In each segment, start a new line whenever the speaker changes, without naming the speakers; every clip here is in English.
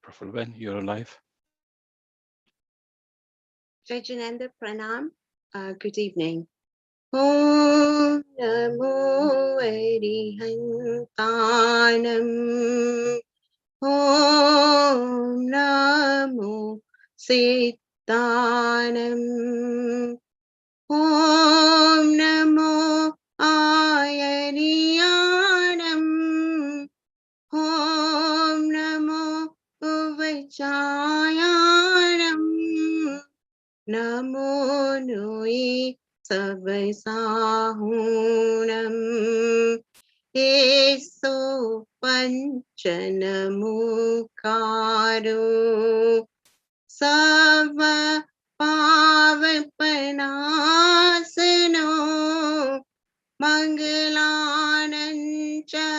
Professor Ben, you're alive.
Jai Jananda, Pranam. Good evening. Om Namo Arihantanam. Om Namo Siddhanam. Om Namo Ayaniyanam. Om Namo Uvachayanam. Namo Nui Savasahunam. Eso Panchanamukaru. Sava Pavapanasano. Mangalanancha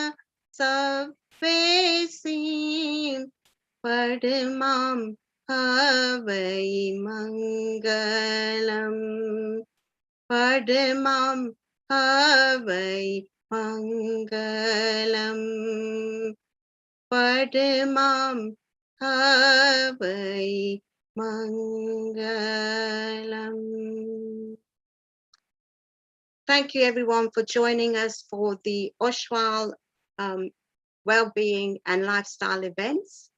Savesim. Padmam Havai Mangalam. Padmam Havai Mangalam. Padmam Havai Mangalam. Thank you everyone for joining us for the Oshwal Wellbeing and Lifestyle events.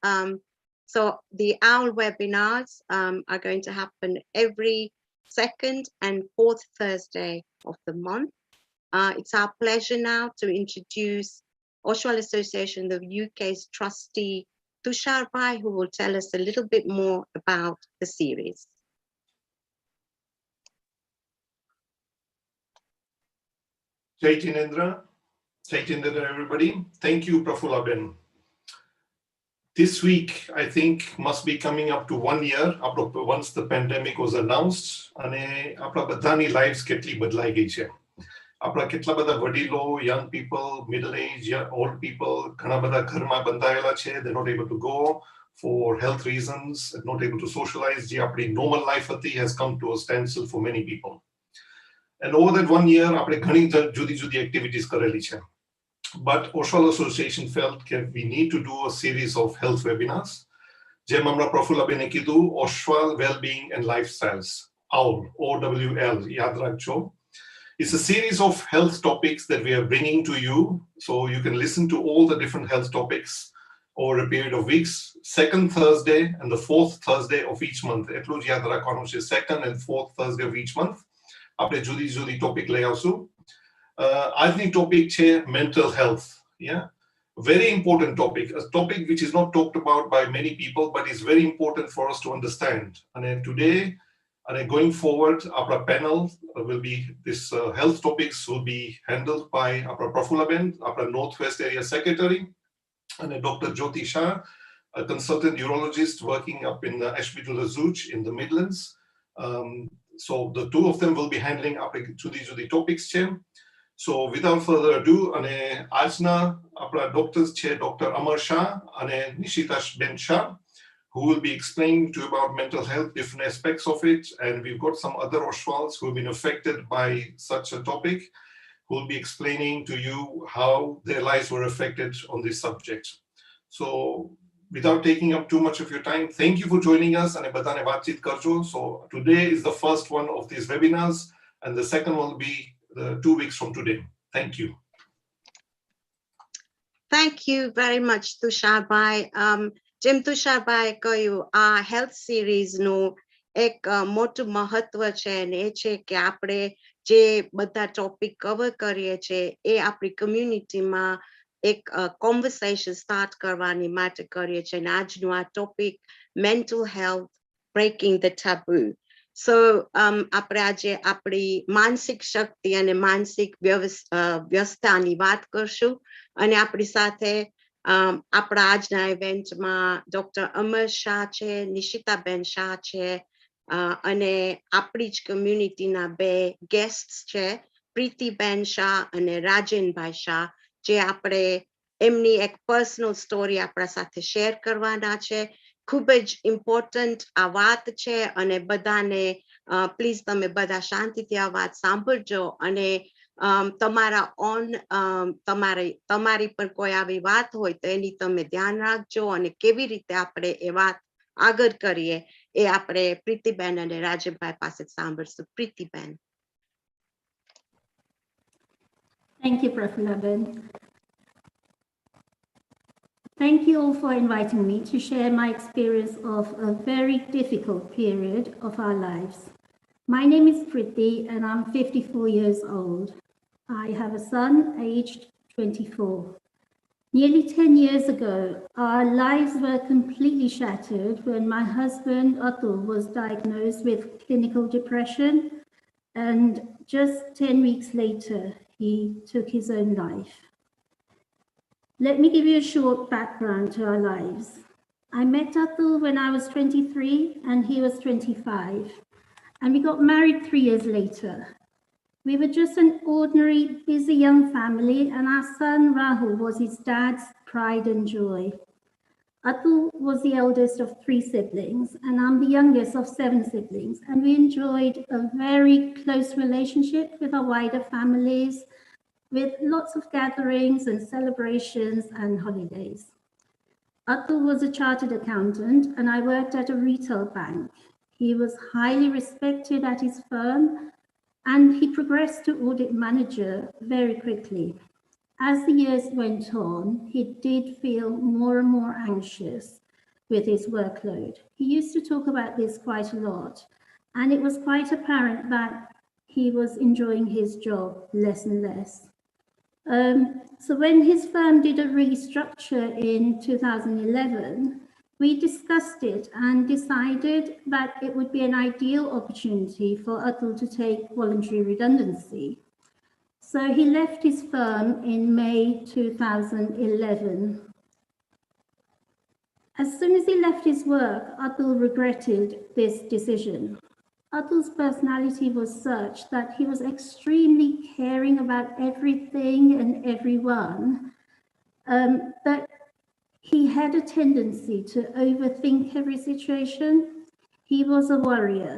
So the OWL webinars are going to happen every second and fourth Thursday of the month. It's our pleasure now to introduce Oshwal Association, the UK's trustee, Tushar Bhai, who will tell us a little bit more about the series.
Jai Jinendra, everybody. Thank you, Prafula Ben. This week, I think, must be coming up to 1 year once the pandemic was announced. And our badhani lives ketli badlai gayi chhe. Apna ketla bada vadilo, young people, middle age, old people, ઘણા બધા ઘરમાં બંધાયેલા છે. They're not able to go for health reasons, not able to socialize. જે આપણી normal life હતી has come to a standstill for many people. And over that 1 year, આપણે ઘણી જુદી activities કરેલી છે. But Oshwal Association felt that we need to do a series of health webinars. જેમ હમણાં પ્રફુલ્લા બેને કીધું, Oshwal Wellbeing and Lifestyles, OWL, O-W-L, યાદ રાખજો. It's a series of health topics that we are bringing to you, so you can listen to all the different health topics over a period of weeks. Second Thursday and the fourth Thursday of each month. એટલું જ યાદ રાખવાનું છે, second and fourth Thursday of each month. આપણે જુદી topic લઈ આવશું. આજની topic છે mental health. Yeah, very important topic, a topic which is not talked about by many people, but is very important for us to understand. And today, and going forward, our panel will be this health topics will be handled by our Prafula Ben, our Northwest Area Secretary, and Dr. Jyoti Shah, a consultant urologist working up in Ashby Azuch in the Midlands. So the two of them will be handling our judi topics. So without further ado, આજના આપણા doctors છે Dr. Amar Shah and Nishita Shah, who will be explaining to you about mental health, different aspects of it. And we've got some other Oshwals who have been affected by such a topic, who will be explaining to you how their lives were affected on this subject. So without taking up too much of your time, thank you for joining us. And badaane baatcheet karjo. So today is the first one of these webinars, and the second one will be 2 weeks from today. Thank you.
Thank you very much, Tushar Bhai. જેમ તુષાર ભાઈ કહ્યું, આ health સિરીઝનું એક મોટું મહત્વ છે, અને એ છે કે આપણે જે બધા ટોપિક કવર કરીએ છીએ એ આપણી કમ્યુનિટીમાં એક કોન્વર્સેશન સ્ટાર્ટ કરવાની માટે કરીએ છીએ. અને આજનું આ topic mental health, breaking the taboo. So આપણે આજે આપણી માનસિક શક્તિ અને માનસિક વ્યવસ્થાની વાત કરશું. અને આપણી સાથે આપણા આજના ઇવેન્ટમાં ડોક્ટર અમર શાહ છે, નિશિતાબેન શાહ છે, અને આપણી જ કમ્યુનિટીના બે ગેસ્ટ છે, પ્રીતિબેન શાહ અને રાજેનભાઈ શાહ, જે આપણે એમની એક પર્સનલ સ્ટોરી આપણા સાથે શેર કરવાના છે. ખૂબ જ ઇમ્પોર્ટન્ટ આ વાત છે, અને બધાને પ્લીઝ તમે બધા શાંતિથી આ વાત સાંભળજો. અને તમારી પર કોઈ આવી વાત હોય તો એની તમે ધ્યાન રાખજો અને કેવી રીતે આપણે એ વાત આગળ કરીએ એ આપણે પ્રીતિબેન અને રાજભાઈ પાસે સાંભળશું. Pritiben.
Thank you, Prafulaben. Thank you all for inviting me to share my experience of a very difficult period of our lives. My name is Priti and I'm 54 years old. I have a son aged 24. Nearly 10 years ago, our lives were completely shattered when my husband Atul was diagnosed with clinical depression, and just 10 weeks later, he took his own life. Let me give you a short background to our lives. I met Atul when I was 23 and he was 25, and we got married 3 years later. We were just an ordinary, busy young family, and our son Rahul was his dad's pride and joy. Atul was the eldest of 3 siblings, and I'm the youngest of 7 siblings, and we enjoyed a very close relationship with our wider families, with lots of gatherings and celebrations and holidays. Atul was a chartered accountant, and I worked at a retail bank. He was highly respected at his firm, and he progressed to audit manager very quickly. As the years went on, he did feel more and more anxious with his workload. He used to talk about this quite a lot, and it was quite apparent that he was enjoying his job less and less. So when his firm did a restructure in 2011, we discussed it and decided that it would be an ideal opportunity for Atul to take voluntary redundancy. So he left his firm in May 2011. As soon as he left his work, Atul regretted this decision. Atul's personality was such that he was extremely caring about everything and everyone, that he had a tendency to overthink every situation. He was a worrier.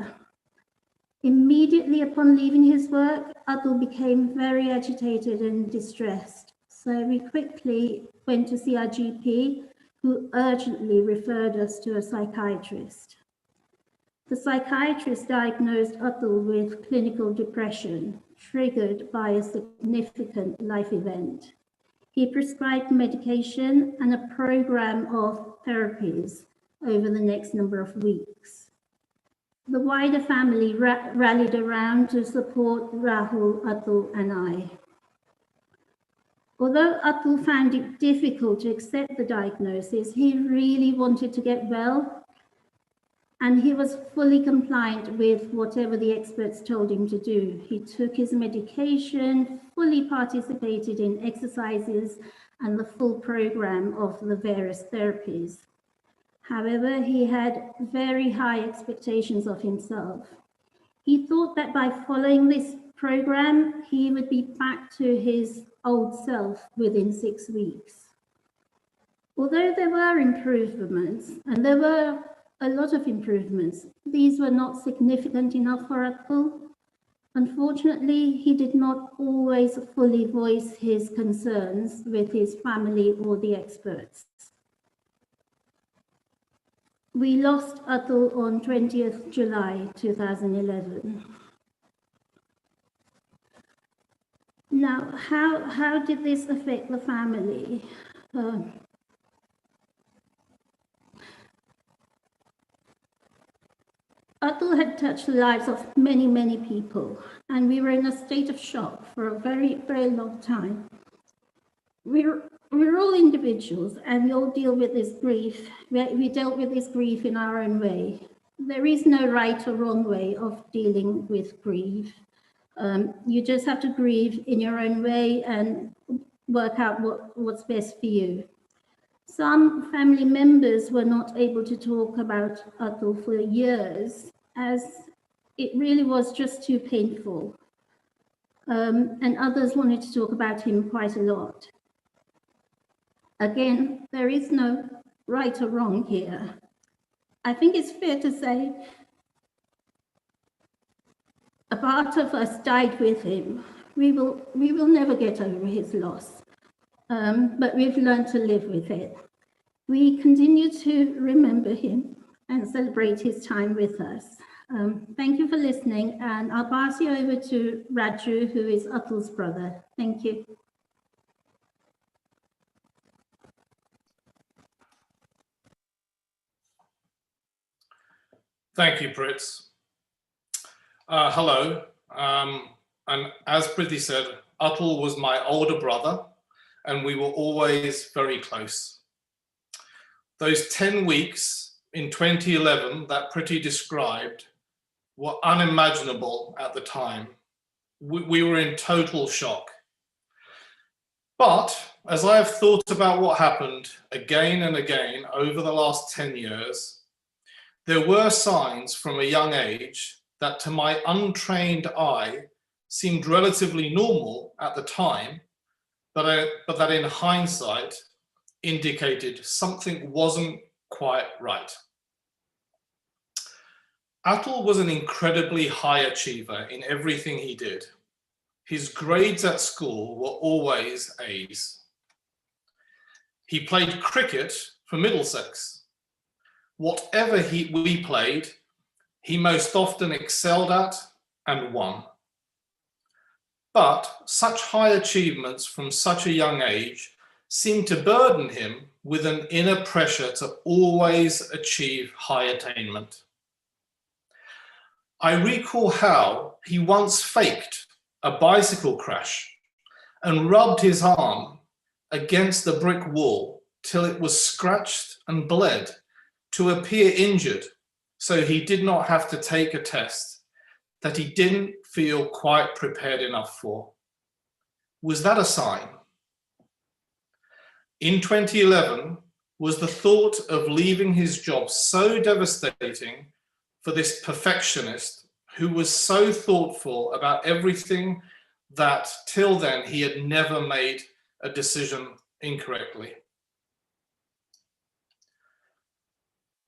Immediately upon leaving his work, Atul became very agitated and distressed. So we quickly went to see our GP, who urgently referred us to a psychiatrist. The psychiatrist diagnosed Atul with clinical depression, triggered by a significant life event. He prescribed medication and a program of therapies over the next number of weeks. The wider family rallied around to support Rahul, Atul, and I. Although Atul found it difficult to accept the diagnosis, he really wanted to get well, and he was fully compliant with whatever the experts told him to do. He took his medication, fully participated in exercises and the full program of the various therapies. However, he had very high expectations of himself. He thought that by following this program, he would be back to his old self within 6 weeks. Although there were improvements, and there were a lot of improvements, these were not significant enough for Atul. Unfortunately, he did not always fully voice his concerns with his family or the experts. We lost Atul on 20th July 2011. Now, how did this affect the family? Atul had touched the lives of many, many people, and we were in a state of shock for a very, very long time. We're all individuals, and we all deal with this grief. We dealt with this grief in our own way. There is no right or wrong way of dealing with grief. You just have to grieve in your own way and work out what's best for you. Some family members were not able to talk about Atul for years, as it really was just too painful. And others wanted to talk about him quite a lot. Again, there is no right or wrong here. I think it's fair to say a part of us died with him We will never get over his loss, but we've learned to live with it. We continue to remember him and celebrate his time with us. Thank you for listening, and I'll pass you over to Raju, who is Atul's brother. Thank you.
Thank you, Pritz. Hello, and as Priti said, Atul was my older brother, and we were always very close. Those 10 weeks in 2011 that Priti described were unimaginable at the time. We were in total shock. But as I have thought about what happened again and again over the last 10 years, there were signs from a young age that to my untrained eye seemed relatively normal at the time, but that in hindsight indicated something wasn't quite right. Atul was an incredibly high achiever in everything he did. His grades at school were always A's. He played cricket for Middlesex. Whatever we played, he most often excelled at and won. But such high achievements from such a young age seemed to burden him with an inner pressure to always achieve high attainment. I recall how he once faked a bicycle crash and rubbed his arm against the brick wall till it was scratched and bled to appear injured, so he did not have to take a test that he didn't feel quite prepared enough for. Was that a sign? In 2011, was the thought of leaving his job so devastating for this perfectionist who was so thoughtful about everything that till then he had never made a decision incorrectly?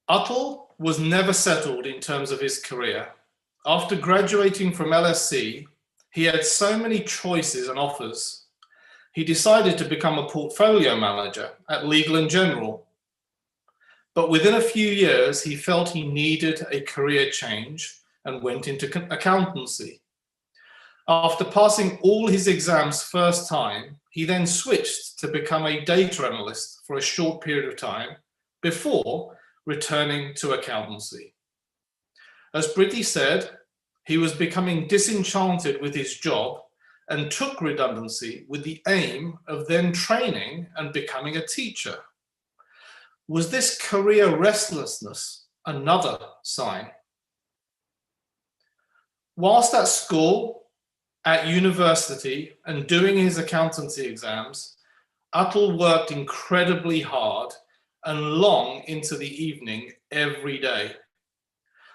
Atul was never settled in terms of his career. After graduating from LSE, he had so many choices and offers. He decided to become a portfolio manager at Legal & General. But within a few years, he felt he needed a career change and went into accountancy. After passing all his exams first time, he then switched to become a data analyst for a short period of time before returning to accountancy. As Priti said, he was becoming disenchanted with his job and took redundancy with the aim of then training and becoming a teacher. Was this career restlessness another sign? Whilst at school, at university, and doing his accountancy exams, Atul worked incredibly hard and long into the evening every day.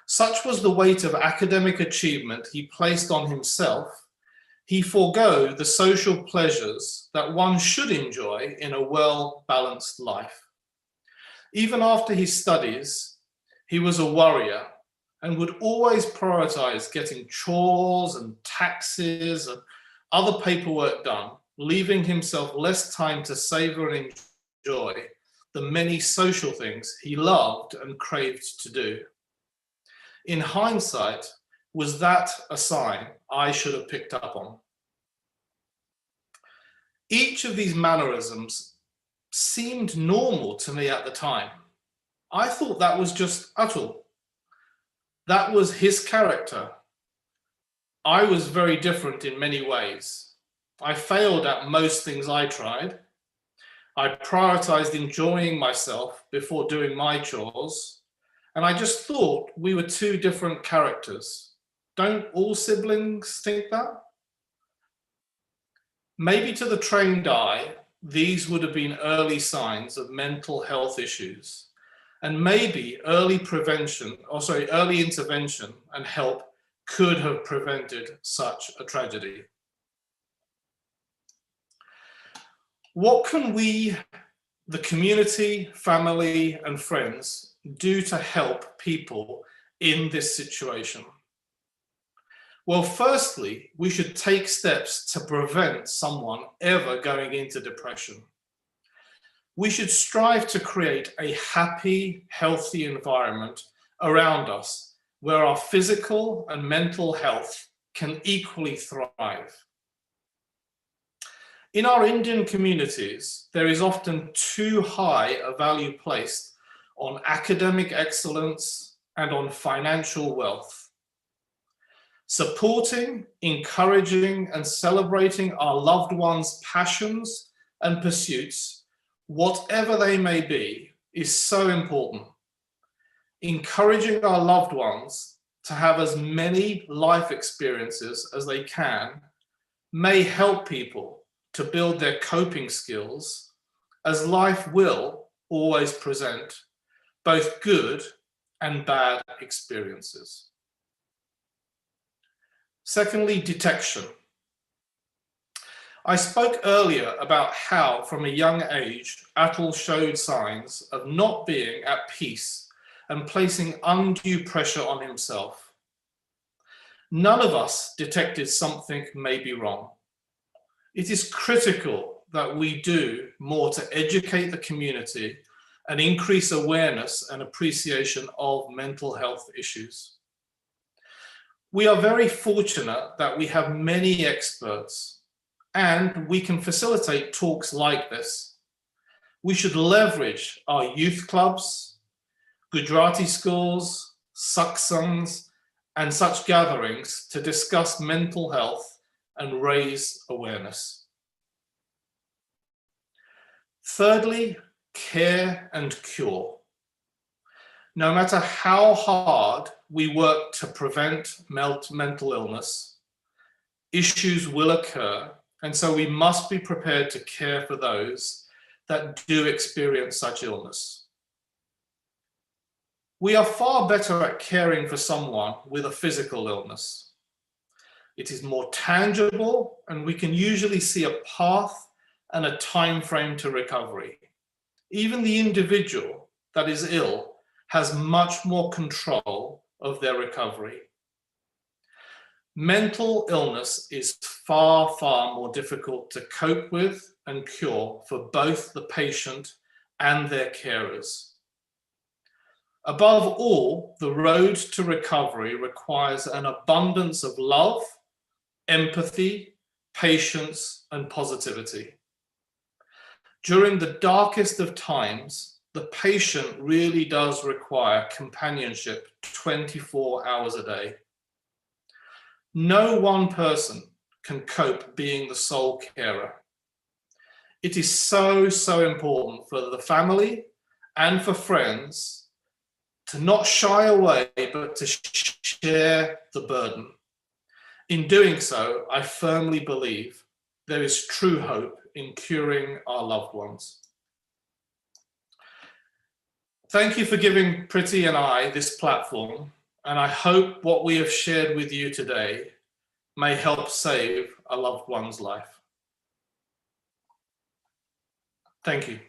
Such was the weight of academic achievement he placed on himself, he forego the social pleasures that one should enjoy in a well-balanced life. Even after his studies, he was a worrier and would always prioritize getting chores and taxes and other paperwork done, leaving himself less time to savor and enjoy the many social things he loved and craved to do. In hindsight, was that a sign I should have picked up on? Each of these mannerisms seemed normal to me at the time. I thought that was just Atul. That was his character. I was very different in many ways. I failed at most things I tried. I prioritized enjoying myself before doing my chores. And I just thought we were two different characters. Don't all siblings think that? Maybe to the trained eye, these would have been early signs of mental health issues. And maybe early intervention and help could have prevented such a tragedy. What can we, the community, family, and friends, do to help people in this situation? Well, firstly, we should take steps to prevent someone ever going into depression. We should strive to create a happy, healthy environment around us where our physical and mental health can equally thrive. In our Indian communities, there is often too high a value placed on academic excellence and on financial wealth. Supporting, encouraging, and celebrating our loved ones' passions and pursuits, whatever they may be, is so important. Encouraging our loved ones to have as many life experiences as they can may help people to build their coping skills, as life will always present both good and bad experiences. Secondly, detection. I spoke earlier about how, from a young age, Atul showed signs of not being at peace and placing undue pressure on himself. None of us detected something may be wrong. It is critical that we do more to educate the community and increase awareness and appreciation of mental health issues. We are very fortunate that we have many experts and we can facilitate talks like this. We should leverage our youth clubs, Gujarati schools, satsangs, and such gatherings to discuss mental health and raise awareness. Thirdly, care and cure. No matter how hard we work to prevent mental illness, issues will occur, and so we must be prepared to care for those that do experience such illness. We are far better at caring for someone with a physical illness. It is more tangible, and we can usually see a path and a time frame to recovery. Even the individual that is ill has much more control of their recovery. Mental illness is far, far more difficult to cope with and cure for both the patient and their carers. Above all, the road to recovery requires an abundance of love, empathy, patience, and positivity. During the darkest of times, the patient really does require companionship 24 hours a day. No one person can cope being the sole carer. It is so, so important for the family and for friends to not shy away, but to share the burden. In doing so, I firmly believe there is true hope in curing our loved ones. Thank you for giving Priti and I this platform, and I hope what we have shared with you today may help save a loved one's life. Thank you.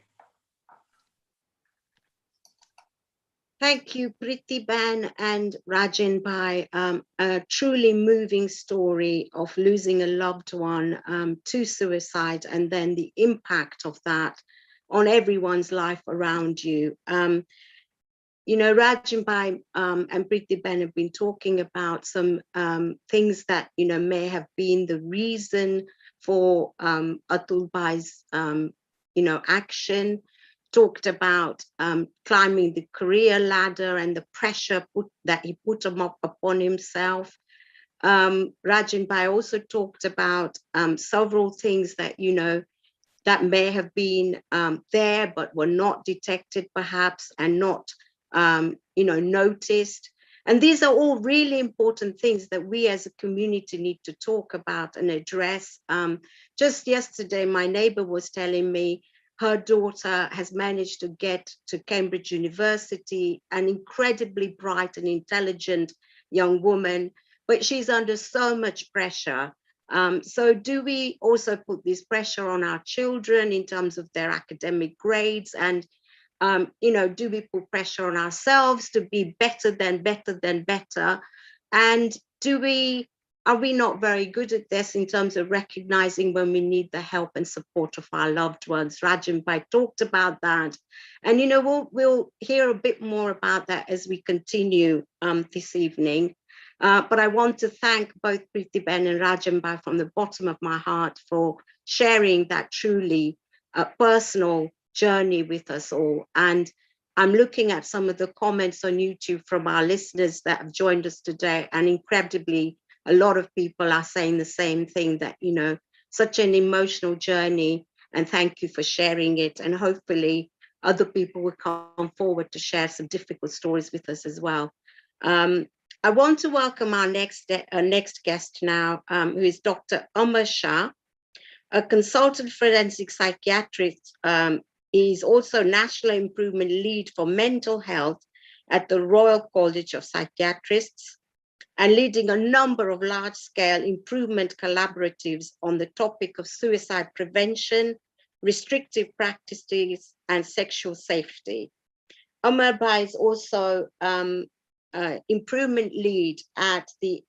Thank you, Priti Ben and Rajan Bhai. A truly moving story of losing a loved one to suicide, and then the impact of that on everyone's life around you. You know, Rajan Bhai and Priti Ben have been talking about some things that, you know, may have been the reason for Atul Bhai's, you know, action. Talked about climbing the career ladder and the pressure that he put upon himself. Rajan Bhai also talked about several things that, you know, that may have been there but were not detected perhaps, and not, you know, noticed. And these are all really important things that we as a community need to talk about and address. Just yesterday, my neighbor was telling me her daughter has managed to get to Cambridge University, an incredibly bright and intelligent young woman, but she's under so much pressure. So do we also put this pressure on our children in terms of their academic grades? And, you know, do we put pressure on ourselves to be better than better than better? And do we are we not very good at this in terms of recognizing when we need the help and support of our loved ones? Rajan Bhai talked about that. And, you know, we'll hear a bit more about that as we continue this evening. But I want to thank both Preeti Ben and Rajan Bhai from the bottom of my heart for sharing that truly personal journey with us all. And I'm looking at some of the comments on YouTube from our listeners that have joined us today, and incredibly, a lot of people are saying the same thing, that, you know, such an emotional journey, and thank you for sharing it. And hopefully other people will come forward to share some difficult stories with us as well. I want to welcome our next guest now, who is Dr. Amar Shah, a consultant forensic psychiatrist. Is also National Improvement Lead for Mental Health at the Royal College of Psychiatrists, and leading a number of large-scale improvement collaboratives on the topic of suicide prevention, restrictive practices, and sexual safety. Amar Bhai is also improvement lead at the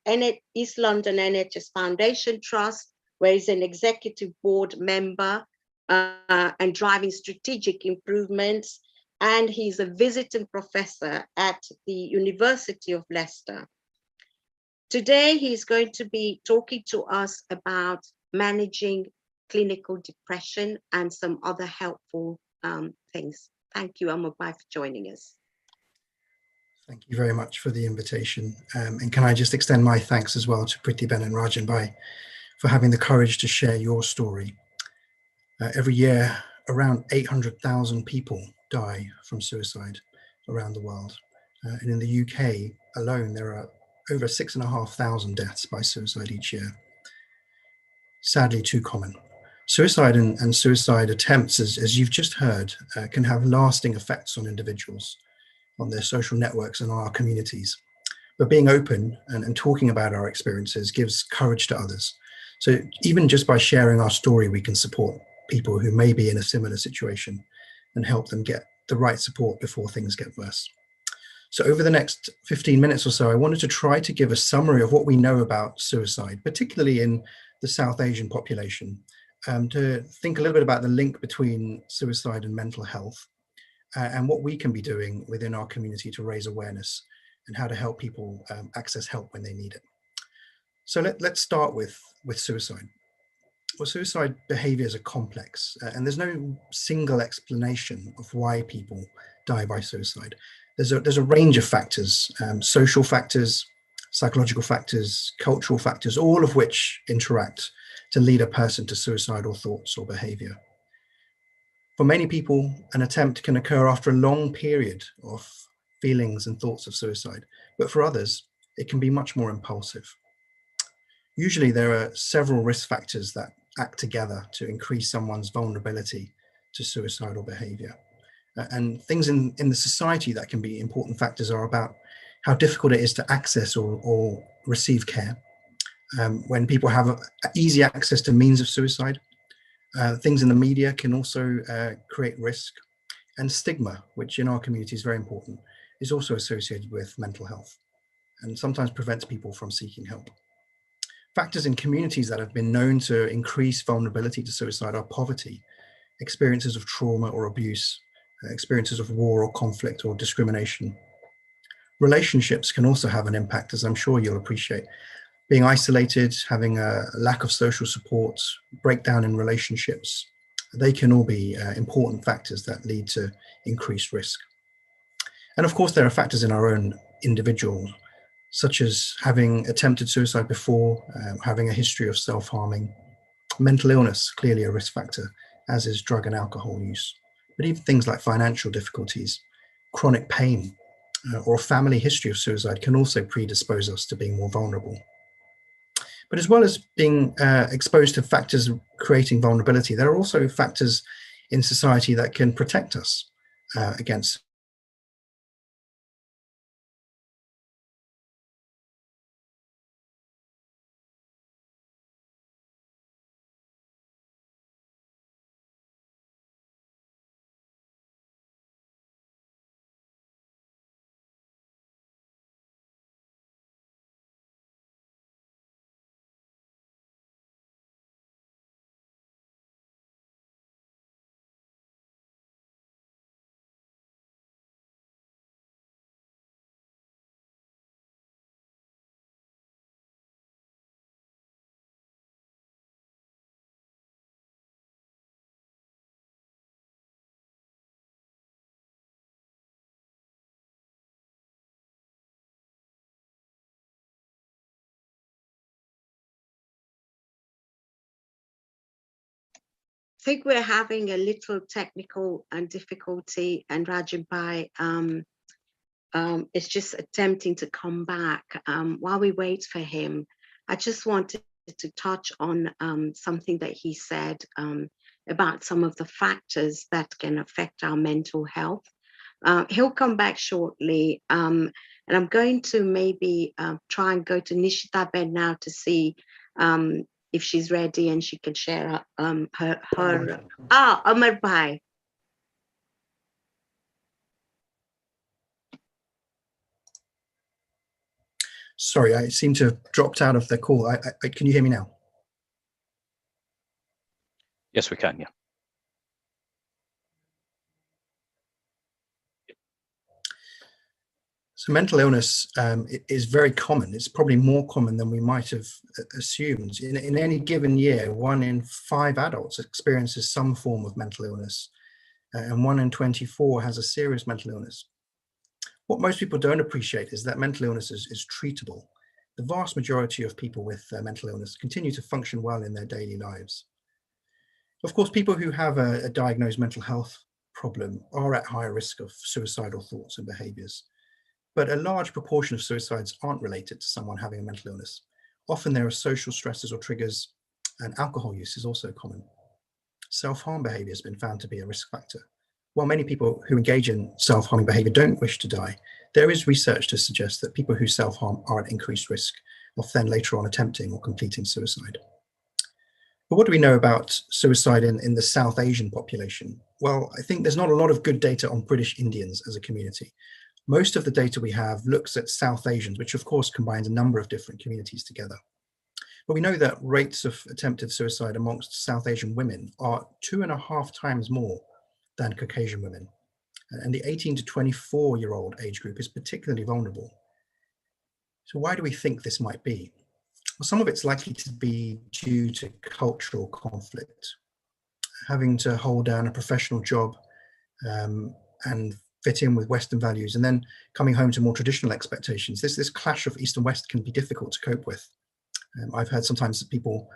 East London NHS Foundation Trust, where he's an executive board member and driving strategic improvements. And he's a visiting professor at the University of Leicester. Today, he's going to be talking to us about managing clinical depression and some other helpful things. Thank you, Amar Bhai, for joining us.
Thank you very much for the invitation. And can I just extend my thanks as well to Preeti Ben and Rajan Bhai for having the courage to share your story. Every year, around 800,000 people die from suicide around the world. And in the UK alone, there are over 6,500 deaths by suicide each year. Sadly, too common. Suicide and suicide attempts, as you've just heard, can have lasting effects on individuals, on their social networks and on our communities. But being open and talking about our experiences gives courage to others. So even just by sharing our story, we can support people who may be in a similar situation and help them get the right support before things get worse. So over the next 15 minutes or so, I wanted to try to give a summary of what we know about suicide, particularly in the South Asian population, to think a little bit about the link between suicide and mental health, and what we can be doing within our community to raise awareness and how to help people access help when they need it. So let's start with suicide. Well, suicide behaviors are complex, and there's no single explanation of why people die by suicide. There's a range of factors, social factors, psychological factors, cultural factors, all of which interact to lead a person to suicidal thoughts or behavior. For many people, an attempt can occur after a long period of feelings and thoughts of suicide, but for others, it can be much more impulsive. Usually there are several risk factors that act together to increase someone's vulnerability to suicidal behavior. And things in the society that can be important factors are about how difficult it is to access or receive care. When people have easy access to means of suicide, things in the media can also create risk. And stigma, which in our community is very important, is also associated with mental health and sometimes prevents people from seeking help. Factors in communities that have been known to increase vulnerability to suicide are poverty, experiences of trauma or abuse, experiences of war or conflict or discrimination. Relationships can also have an impact, as I'm sure you'll appreciate. Being isolated, having a lack of social support, breakdown in relationships, they can all be important factors that lead to increased risk. And of course, there are factors in our own individual, such as having attempted suicide before, having a history of self-harming. Mental illness, clearly a risk factor, as is drug and alcohol use. But even things like financial difficulties, chronic pain, or a family history of suicide can also predispose us to being more vulnerable. But as well as being exposed to factors creating vulnerability, there are also factors in society that can protect us against
think we're having a little technical difficulty, and Rajan Bhai is just attempting to come back. While we wait for him, I just wanted to touch on something that he said about some of the factors that can affect our mental health. He'll come back shortly, and I'm going to maybe try and go to Nishita Ben now to see if she's ready and she can share her Amar Bhai.
Sorry, I seem to have dropped out of the call. Can you hear me now?
Yes, we can, yeah.
So mental illness is very common. It's probably more common than we might have assumed. In any given year, 1 in 5 adults experiences some form of mental illness, and 1 in 24 has a serious mental illness. What most people don't appreciate is that mental illness is treatable. The vast majority of people with mental illness continue to function well in their daily lives. Of course, people who have a diagnosed mental health problem are at higher risk of suicidal thoughts and behaviors. But a large proportion of suicides aren't related to someone having a mental illness. Often there are social stresses or triggers, and alcohol use is also common. Self-harm behavior has been found to be a risk factor. While many people who engage in self-harming behavior don't wish to die, there is research to suggest that people who self-harm are at increased risk of then later on attempting or completing suicide. But what do we know about suicide in the South Asian population? Well, I think there's not a lot of good data on British Indians as a community. Most of the data we have looks at South Asians, which of course combines a number of different communities together. But we know that rates of attempted suicide amongst South Asian women are 2.5 times more than Caucasian women. And the 18 to 24-year-old age group is particularly vulnerable. So why do we think this might be? Well, some of it's likely to be due to cultural conflict. Having to hold down a professional job and fit in with Western values, and then coming home to more traditional expectations. This clash of East and West can be difficult to cope with. I've heard sometimes that people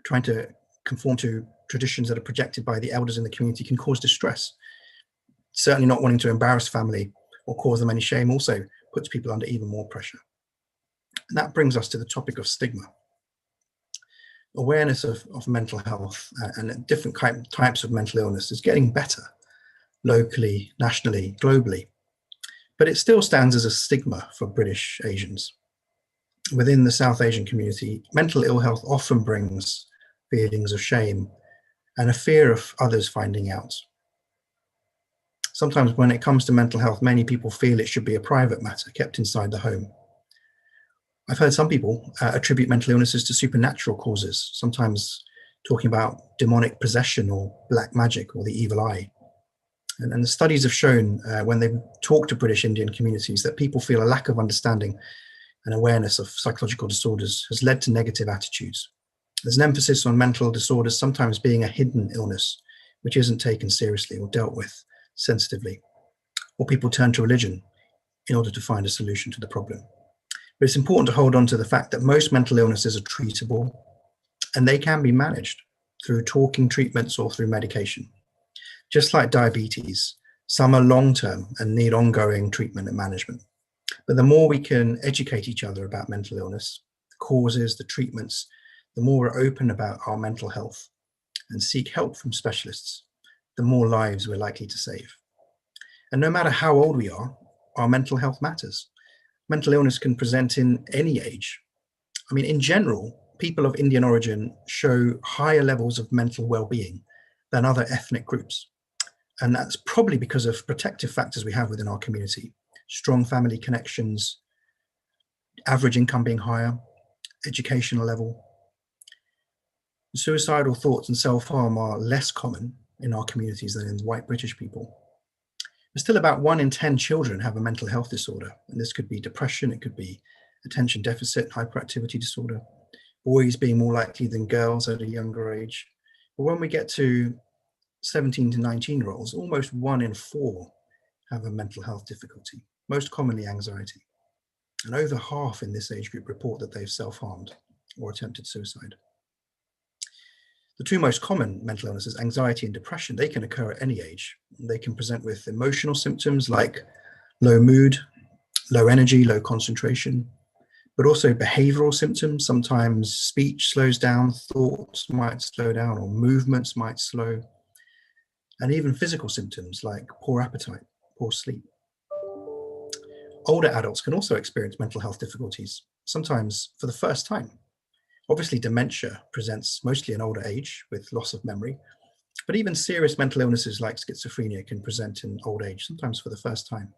trying to conform to traditions that are projected by the elders in the community can cause distress. Certainly not wanting to embarrass family or cause them any shame also puts people under even more pressure. And that brings us to the topic of stigma. Awareness of mental health and different types of mental illness is getting better, locally, nationally, globally, but it still stands as a stigma for British Asians. Within the South Asian community, mental ill health often brings feelings of shame and a fear of others finding out. Sometimes when it comes to mental health, many people feel it should be a private matter kept inside the home. I've heard some people attribute mental illnesses to supernatural causes, sometimes talking about demonic possession or black magic or the evil eye. And the studies have shown when they talk to British Indian communities that people feel a lack of understanding and awareness of psychological disorders has led to negative attitudes. There's an emphasis on mental disorders sometimes being a hidden illness, which isn't taken seriously or dealt with sensitively, or people turn to religion in order to find a solution to the problem. But it's important to hold on to the fact that most mental illnesses are treatable and they can be managed through talking treatments or through medication. Just like diabetes, some are long-term and need ongoing treatment and management. But the more we can educate each other about mental illness, the causes, the treatments, the more we're open about our mental health and seek help from specialists, the more lives we're likely to save. And no matter how old we are, our mental health matters. Mental illness can present in any age. I mean, in general, people of Indian origin show higher levels of mental well-being than other ethnic groups. And that's probably because of protective factors we have within our community. Strong family connections, average income being higher, educational level. Suicidal thoughts and self-harm are less common in our communities than in white British people. But still about 1 in 10 children have a mental health disorder. And this could be depression, it could be attention deficit, hyperactivity disorder, boys being more likely than girls at a younger age. But when we get to 17 to 19-year-olds, almost 1 in 4 have a mental health difficulty, most commonly anxiety. And over half in this age group report that they've self-harmed or attempted suicide. The two most common mental illnesses, anxiety and depression, they can occur at any age. They can present with emotional symptoms like low mood, low energy, low concentration, but also behavioral symptoms. Sometimes speech slows down, thoughts might slow down, or movements might slow, and even physical symptoms like poor appetite, poor sleep. Older adults can also experience mental health difficulties, sometimes for the first time. Obviously, dementia presents mostly in older age with loss of memory, but even serious mental illnesses like schizophrenia can present in old age, sometimes for the first time.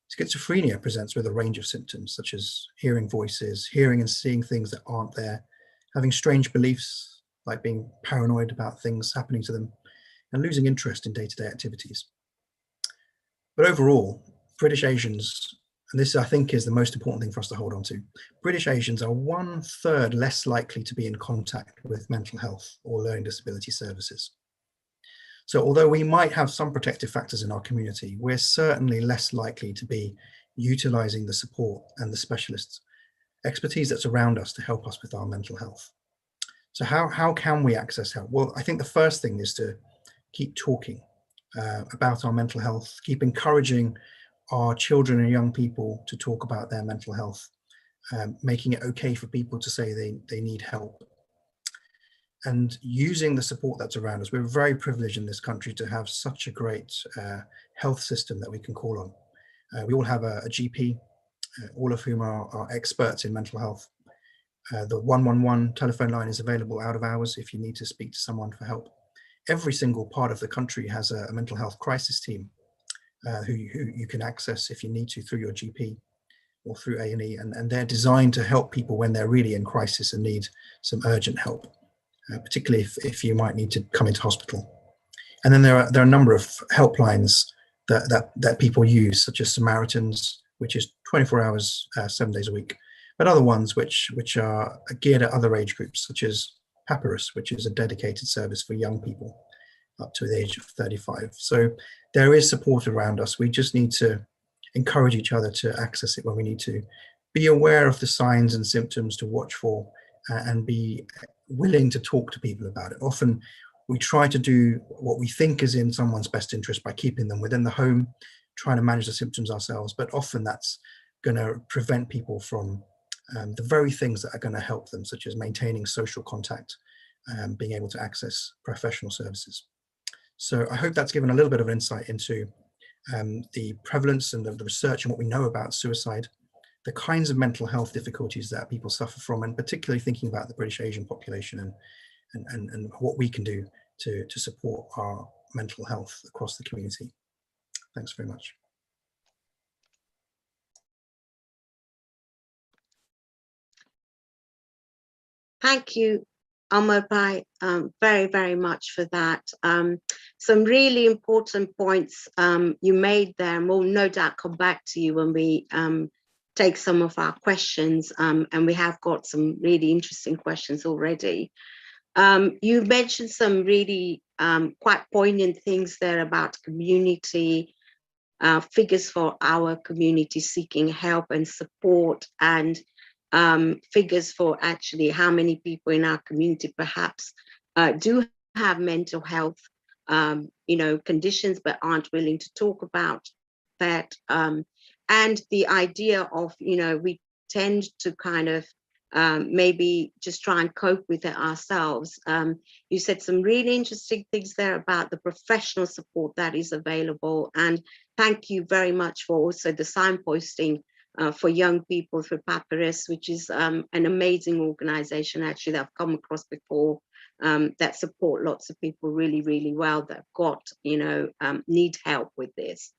Schizophrenia presents with a range of symptoms, such as hearing voices, hearing and seeing things that aren't there, having strange beliefs, like being paranoid about things happening to them, and losing interest in day-to-day activities. But overall, British Asians, and this I think is the most important thing for us to hold on to, British Asians are 1/3 less likely to be in contact with mental health or learning disability services. So although we might have some protective factors in our community, we're certainly less likely to be utilizing the support and the specialist expertise that's around us to help us with our mental health. So how can we access help? Well, I think the first thing is to keep talking about our mental health, keep encouraging our children and young people to talk about their mental health, making it okay for people to say they need help. And using the support that's around us. We're very privileged in this country to have such a great health system that we can call on. We all have a GP, all of whom are experts in mental health. The 111 telephone line is available out of hours if you need to speak to someone for help. Every single part of the country has a mental health crisis team who you can access if you need to through your GP or through A&E, and they're designed to help people when they're really in crisis and need some urgent help. Particularly if you might need to come into hospital. And then there are a number of helplines that people use, such as Samaritans, which is 24 hours, 7 days a week, but other ones which are geared at other age groups, such as Papyrus, which is a dedicated service for young people up to the age of 35. So there is support around us. We just need to encourage each other to access it when we need to. Be aware of the signs and symptoms to watch for, and be willing to talk to people about it. Often we try to do what we think is in someone's best interest by keeping them within the home, trying to manage the symptoms ourselves, but often that's going to prevent people from the very things that are going to help them, such as maintaining social contact, being able to access professional services. So I hope that's given a little bit of insight into the prevalence and the research and what we know about suicide, the kinds of mental health difficulties that people suffer from, and particularly thinking about the British Asian population and what we can do to support our mental health across the community. Thanks very much.
Thank you, Amar Bhai, very, very much for that. Some really important points you made there, and we'll no doubt come back to you when we take some of our questions, and we have got some really interesting questions already. You mentioned some really quite poignant things there about community, figures for our community seeking help and support, and figures for actually how many people in our community perhaps do have mental health conditions but aren't willing to talk about that. And the idea of, we tend to kind of maybe just try and cope with it ourselves. You said some really interesting things there about the professional support that is available. And thank you very much for also the signposting for young people through Papyrus, which is an amazing organization actually that I've come across before, that support lots of people really, really well that got, need help with this.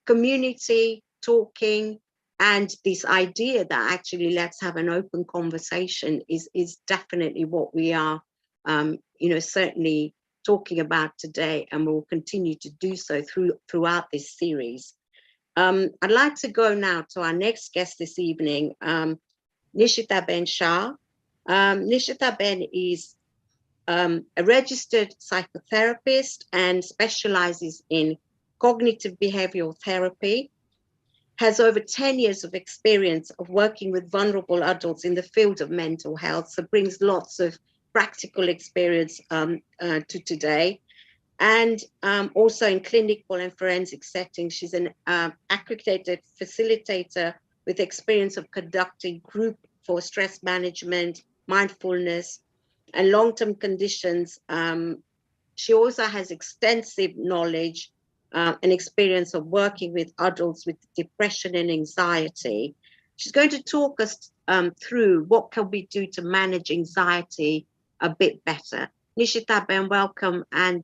Community, talking, and this idea that actually let's have an open conversation is definitely what we are, certainly talking about today, and we'll continue to do so throughout this series. I'd like to go now to our next guest this evening, Nishita Shah. Nishita is a registered psychotherapist and specializes in cognitive behavioral therapy, has over 10 years of experience of working with vulnerable adults in the field of mental health, so brings lots of practical experience to today. And also in clinical and forensic settings, she's an accredited facilitator with experience of conducting group for stress management, mindfulness, and long-term conditions. She also has extensive knowledge and experience of working with adults with depression and anxiety. She's going to talk us through what can we do to manage anxiety a bit better. Nishita Ben, welcome, and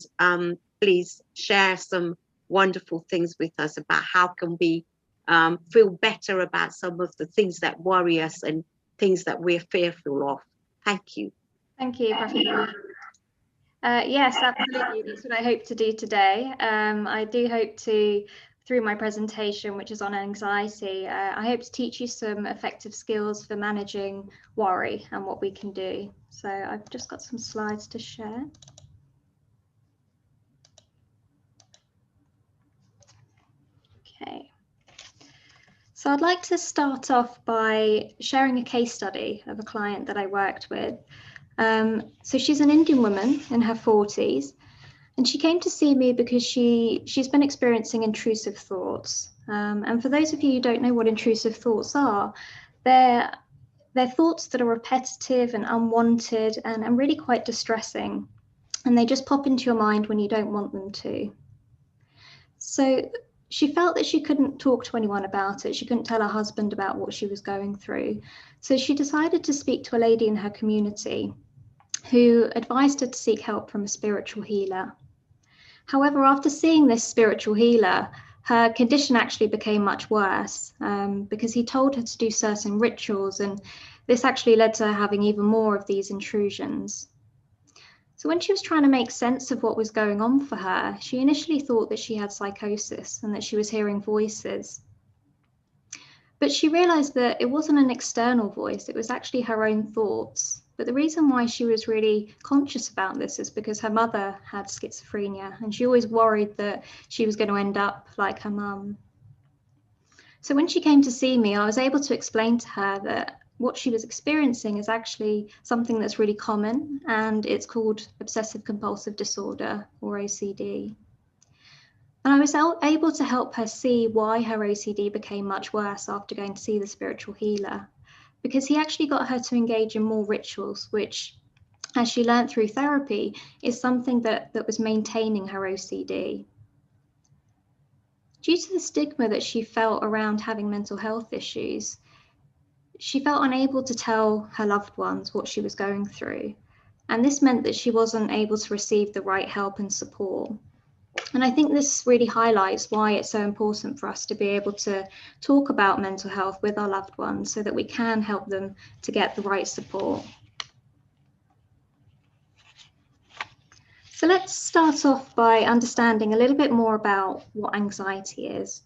please share some wonderful things with us about how can we feel better about some of the things that worry us and things that we're fearful of. Thank you.
Thank you, Professor. Yes, absolutely. That's what I hope to do today. I do hope to, through my presentation, which is on anxiety, I hope to teach you some effective skills for managing worry and what we can do. So I've just got some slides to share. Okay. So I'd like to start off by sharing a case study of a client that I worked with. So she's an Indian woman in her 40s, and she came to see me because she's been experiencing intrusive thoughts. And for those of you who don't know what intrusive thoughts are, they're thoughts that are repetitive and unwanted and really quite distressing. And they just pop into your mind when you don't want them to. So she felt that she couldn't talk to anyone about it. She couldn't tell her husband about what she was going through. So she decided to speak to a lady in her community who advised her to seek help from a spiritual healer. However, after seeing this spiritual healer, her condition actually became much worse because he told her to do certain rituals, and this actually led to her having even more of these intrusions. So when she was trying to make sense of what was going on for her, she initially thought that she had psychosis and that she was hearing voices. But she realized that it wasn't an external voice, it was actually her own thoughts. But the reason why she was really conscious about this is because her mother had schizophrenia, and she always worried that she was going to end up like her mum. So when she came to see me, I was able to explain to her that what she was experiencing is actually something that's really common, and it's called obsessive compulsive disorder, or OCD. And I was able to help her see why her OCD became much worse after going to see the spiritual healer, because he actually got her to engage in more rituals, which, as she learned through therapy, is something that was maintaining her OCD. Due to the stigma that she felt around having mental health issues, she felt unable to tell her loved ones what she was going through. And this meant that she wasn't able to receive the right help and support. And I think this really highlights why it's so important for us to be able to talk about mental health with our loved ones so that we can help them to get the right support. So let's start off by understanding a little bit more about what anxiety is.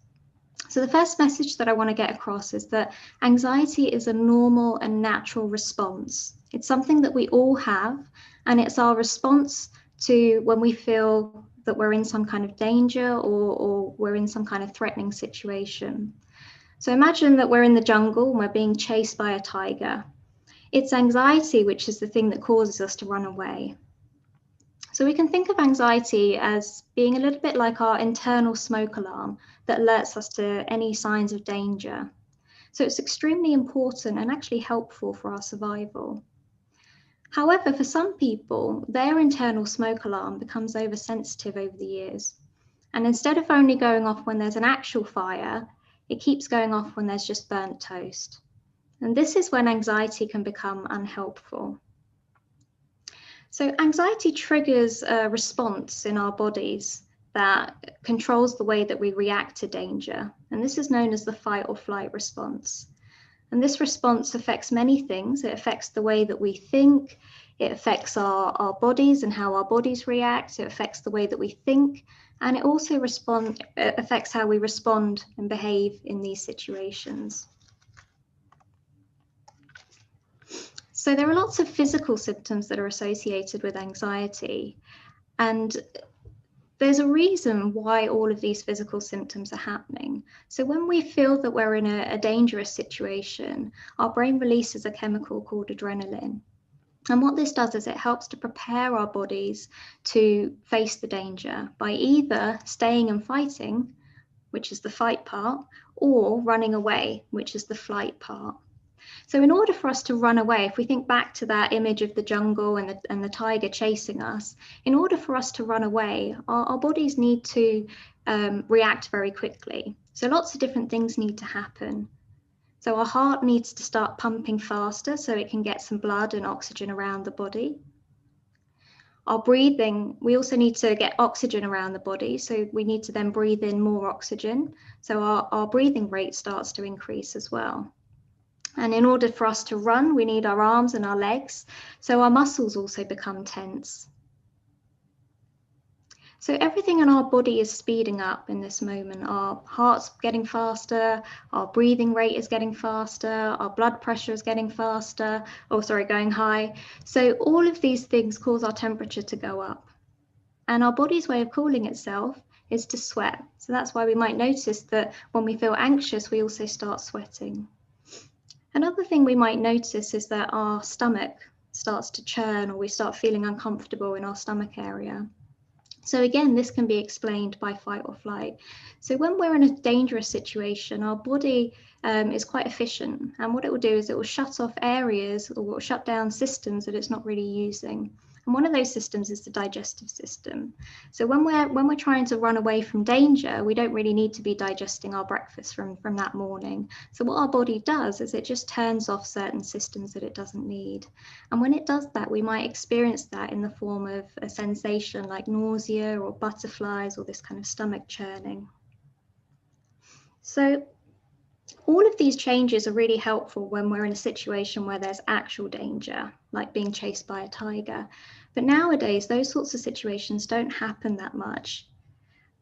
So the first message that I want to get across is that anxiety is a normal and natural response. It's something that we all have, and it's our response to when we feel that we're in some kind of danger or we're in some kind of threatening situation. So imagine that we're in the jungle and we're being chased by a tiger. It's anxiety which is the thing that causes us to run away. So we can think of anxiety as being a little bit like our internal smoke alarm that alerts us to any signs of danger. So it's extremely important and actually helpful for our survival. However, for some people, their internal smoke alarm becomes oversensitive over the years. And instead of only going off when there's an actual fire, it keeps going off when there's just burnt toast. And this is when anxiety can become unhelpful. So anxiety triggers a response in our bodies that controls the way that we react to danger. And this is known as the fight or flight response. And this response affects many things. It affects the way that we think, it affects our bodies and how our bodies react, it affects the way that we think, and it also affects how we respond and behave in these situations. So there are lots of physical symptoms that are associated with anxiety, and there's a reason why all of these physical symptoms are happening. So when we feel that we're in a dangerous situation, our brain releases a chemical called adrenaline. And what this does is it helps to prepare our bodies to face the danger by either staying and fighting, which is the fight part, or running away, which is the flight part. So in order for us to run away, if we think back to that image of the jungle and the tiger chasing us, in order for us to run away, our bodies need to react very quickly. So lots of different things need to happen. So our heart needs to start pumping faster so it can get some blood and oxygen around the body. Our breathing, we also need to get oxygen around the body. So we need to then breathe in more oxygen. So our breathing rate starts to increase as well. And in order for us to run, we need our arms and our legs. So our muscles also become tense. So everything in our body is speeding up in this moment. Our heart's getting faster, our breathing rate is getting faster, our blood pressure is getting faster, going high. So all of these things cause our temperature to go up. And our body's way of cooling itself is to sweat. So that's why we might notice that when we feel anxious, we also start sweating. Another thing we might notice is that our stomach starts to churn, or we start feeling uncomfortable in our stomach area. So again, this can be explained by fight or flight. So when we're in a dangerous situation, our body is quite efficient. And what it will do is it will shut off areas, or will shut down systems that it's not really using. And one of those systems is the digestive system. So when we're trying to run away from danger, we don't really need to be digesting our breakfast from that morning. So what our body does is it just turns off certain systems that it doesn't need. And when it does that, we might experience that in the form of a sensation like nausea or butterflies or this kind of stomach churning. So all of these changes are really helpful when we're in a situation where there's actual danger, like being chased by a tiger. But nowadays, those sorts of situations don't happen that much.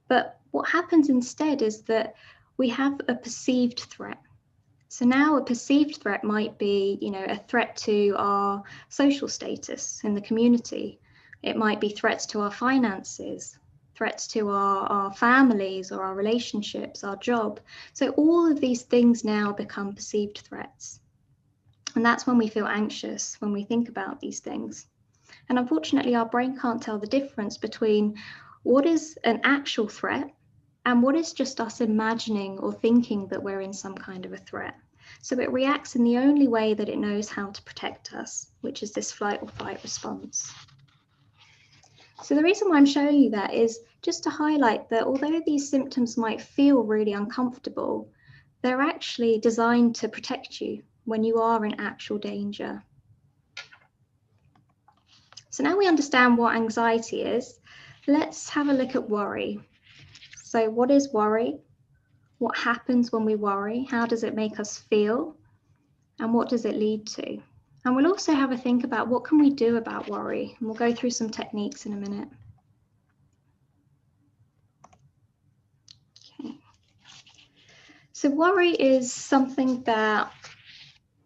But what happens instead is that we have a perceived threat. So now a perceived threat might be, a threat to our social status in the community. It might be threats to our finances, threats to our families or our relationships, our job. So all of these things now become perceived threats. And that's when we feel anxious, when we think about these things. And unfortunately, our brain can't tell the difference between what is an actual threat and what is just us imagining or thinking that we're in some kind of a threat. So it reacts in the only way that it knows how to protect us, which is this flight or fight response. So the reason why I'm showing you that is just to highlight that although these symptoms might feel really uncomfortable, they're actually designed to protect you when you are in actual danger. So now we understand what anxiety is, let's have a look at worry. So what is worry? What happens when we worry? How does it make us feel? And what does it lead to? And we'll also have a think about what can we do about worry? And we'll go through some techniques in a minute. Okay. So worry is something that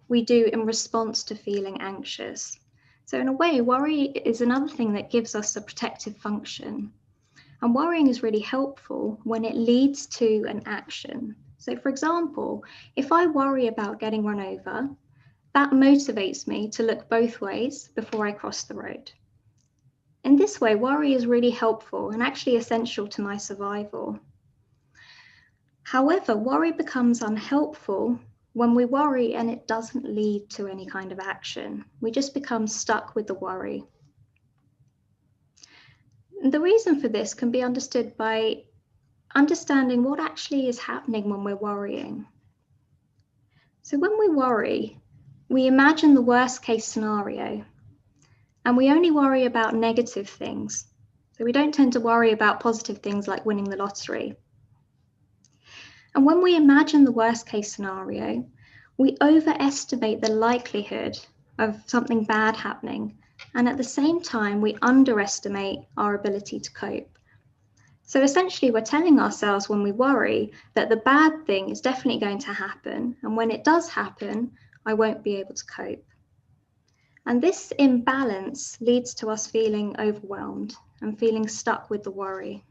we do in response to feeling anxious. So in a way, worry is another thing that gives us a protective function. And worrying is really helpful when it leads to an action. So for example, if I worry about getting run over, that motivates me to look both ways before I cross the road. In this way, worry is really helpful and actually essential to my survival. However, worry becomes unhelpful when we worry and it doesn't lead to any kind of action. We just become stuck with the worry. The reason for this can be understood by understanding what actually is happening when we're worrying. So when we worry, we imagine the worst case scenario, and we only worry about negative things. So we don't tend to worry about positive things like winning the lottery. And when we imagine the worst case scenario, we overestimate the likelihood of something bad happening. And at the same time, we underestimate our ability to cope. So essentially, we're telling ourselves when we worry that the bad thing is definitely going to happen. And when it does happen, I won't be able to cope. And this imbalance leads to us feeling overwhelmed and feeling stuck with the worry.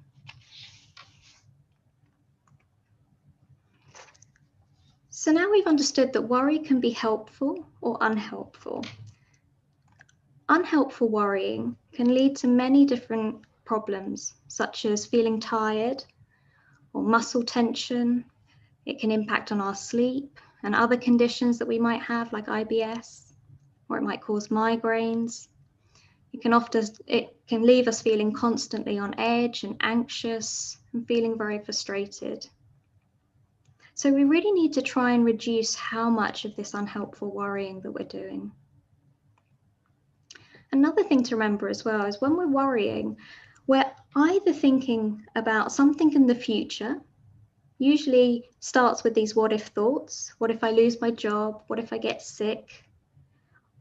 So now we've understood that worry can be helpful or unhelpful. Unhelpful worrying can lead to many different problems, such as feeling tired or muscle tension. It can impact on our sleep and other conditions that we might have, like IBS, or it might cause migraines. It can leave us feeling constantly on edge and anxious and feeling very frustrated. So we really need to try and reduce how much of this unhelpful worrying that we're doing. Another thing to remember as well is when we're worrying, we're either thinking about something in the future, usually starts with these what if thoughts. What if I lose my job? What if I get sick?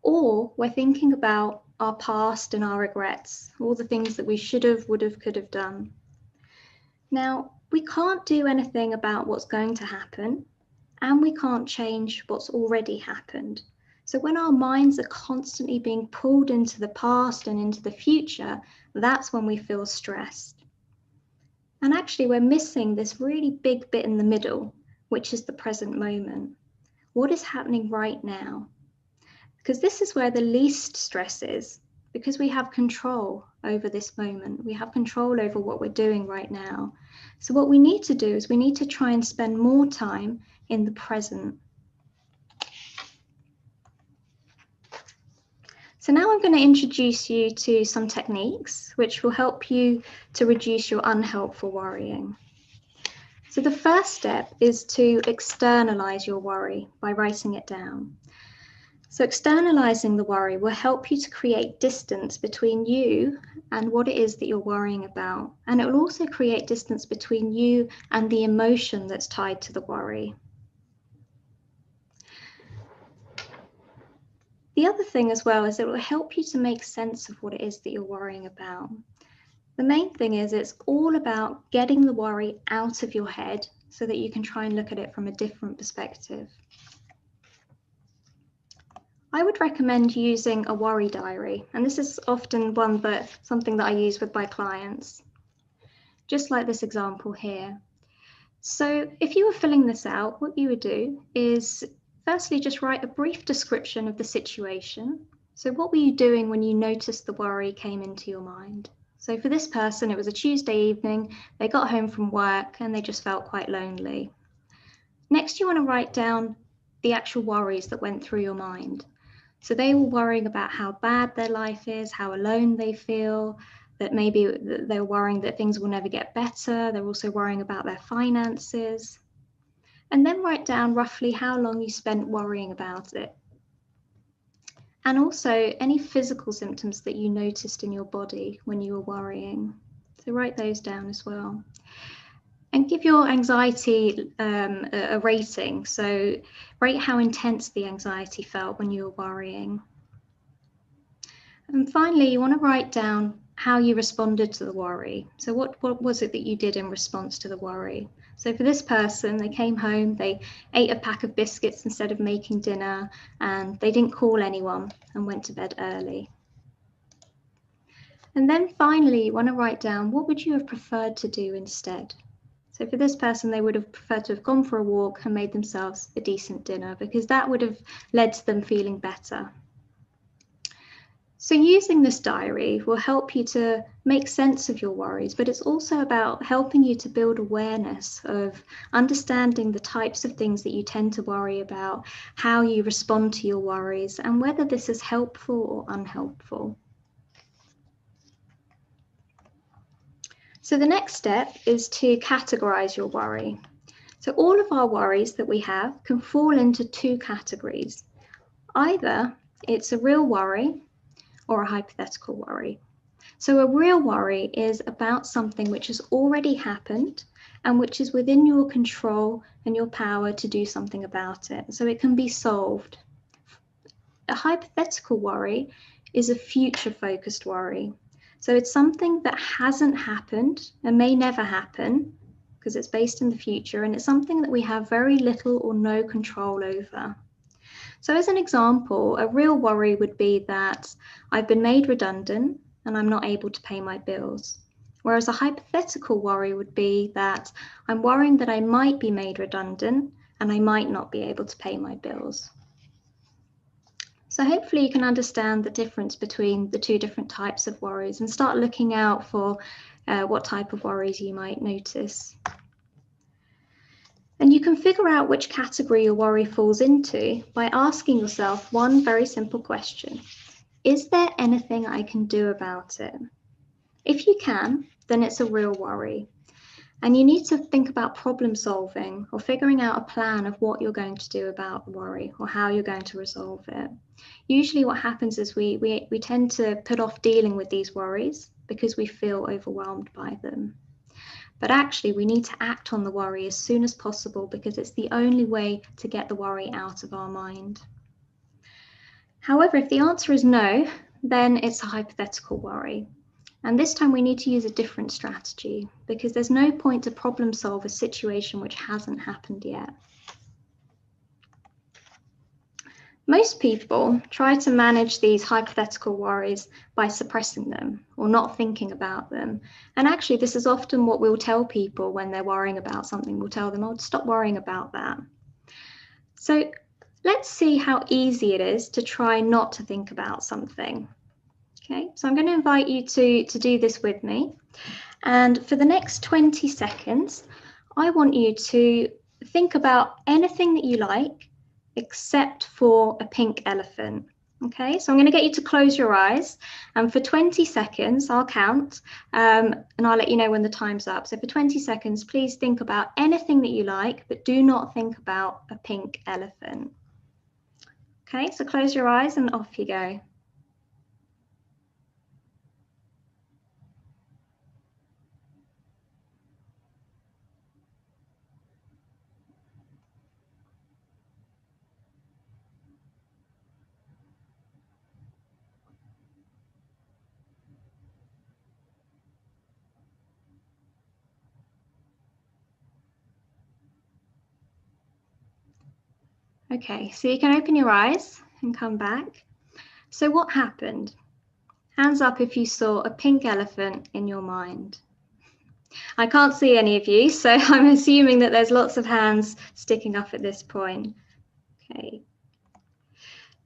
Or we're thinking about our past and our regrets, all the things that we should have, would have, could have done. Now, we can't do anything about what's going to happen, and we can't change what's already happened. So when our minds are constantly being pulled into the past and into the future, that's when we feel stressed. And actually, we're missing this really big bit in the middle, which is the present moment. What is happening right now? Because this is where the least stress is, because we have control over this moment. We have control over what we're doing right now. So what we need to do is we need to try and spend more time in the present. So now I'm going to introduce you to some techniques which will help you to reduce your unhelpful worrying. So the first step is to externalize your worry by writing it down. So externalizing the worry will help you to create distance between you and what it is that you're worrying about. And it will also create distance between you and the emotion that's tied to the worry. The other thing as well is it will help you to make sense of what it is that you're worrying about. The main thing is it's all about getting the worry out of your head so that you can try and look at it from a different perspective. I would recommend using a worry diary, and this is often something that I use with my clients, just like this example here. So if you were filling this out, what you would do is firstly just write a brief description of the situation. So what were you doing when you noticed the worry came into your mind? So for this person, it was a Tuesday evening, they got home from work and they just felt quite lonely. Next, you want to write down the actual worries that went through your mind. So they were worrying about how bad their life is, how alone they feel, that maybe they're worrying that things will never get better. They're also worrying about their finances. And then write down roughly how long you spent worrying about it. And also any physical symptoms that you noticed in your body when you were worrying. So write those down as well. And give your anxiety a rating. So rate how intense the anxiety felt when you were worrying. And finally, you want to write down how you responded to the worry. So what was it that you did in response to the worry? So for this person, they came home, they ate a pack of biscuits instead of making dinner, and they didn't call anyone and went to bed early. And then finally, you want to write down what would you have preferred to do instead? So for this person, they would have preferred to have gone for a walk and made themselves a decent dinner because that would have led to them feeling better. So using this diary will help you to make sense of your worries, but it's also about helping you to build awareness of understanding the types of things that you tend to worry about, how you respond to your worries, and whether this is helpful or unhelpful. So the next step is to categorize your worry. So all of our worries that we have can fall into two categories. Either it's a real worry or a hypothetical worry. So a real worry is about something which has already happened and which is within your control and your power to do something about it. So it can be solved. A hypothetical worry is a future-focused worry. So it's something that hasn't happened and may never happen because it's based in the future, and it's something that we have very little or no control over. So as an example, a real worry would be that I've been made redundant and I'm not able to pay my bills. Whereas a hypothetical worry would be that I'm worrying that I might be made redundant and I might not be able to pay my bills. So hopefully you can understand the difference between the two different types of worries and start looking out for what type of worries you might notice. And you can figure out which category your worry falls into by asking yourself one very simple question. Is there anything I can do about it? If you can, then it's a real worry. And you need to think about problem solving or figuring out a plan of what you're going to do about the worry or how you're going to resolve it. Usually what happens is we tend to put off dealing with these worries because we feel overwhelmed by them. But actually we need to act on the worry as soon as possible because it's the only way to get the worry out of our mind. However, if the answer is no, then it's a hypothetical worry. And this time we need to use a different strategy because there's no point to problem solve a situation which hasn't happened yet. Most people try to manage these hypothetical worries by suppressing them or not thinking about them. And actually, this is often what we'll tell people when they're worrying about something. We'll tell them, oh, stop worrying about that. So let's see how easy it is to try not to think about something. Okay, so I'm going to invite you to do this with me. And for the next 20 seconds, I want you to think about anything that you like except for a pink elephant. Okay, so I'm going to get you to close your eyes, and for 20 seconds, I'll count, and I'll let you know when the time's up. So for 20 seconds, please think about anything that you like, but do not think about a pink elephant. Okay, so close your eyes and off you go. Okay, so you can open your eyes and come back. So what happened? Hands up if you saw a pink elephant in your mind. I can't see any of you, so I'm assuming that there's lots of hands sticking up at this point. Okay.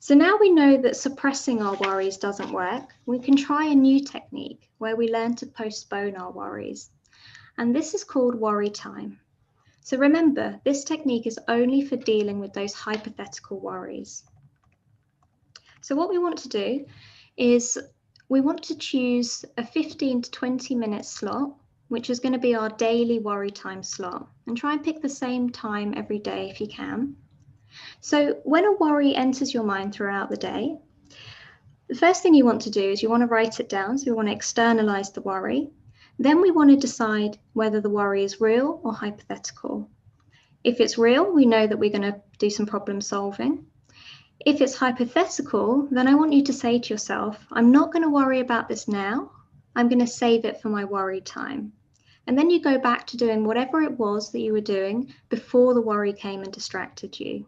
So now we know that suppressing our worries doesn't work. We can try a new technique where we learn to postpone our worries. And this is called worry time. So remember, this technique is only for dealing with those hypothetical worries. So what we want to do is we want to choose a 15 to 20 minute slot, which is going to be our daily worry time slot, and try and pick the same time every day if you can. So when a worry enters your mind throughout the day, the first thing you want to do is you want to write it down. So we want to externalize the worry. Then we want to decide whether the worry is real or hypothetical. If it's real, we know that we're going to do some problem solving. If it's hypothetical, then I want you to say to yourself, I'm not going to worry about this now. I'm going to save it for my worry time. And then you go back to doing whatever it was that you were doing before the worry came and distracted you.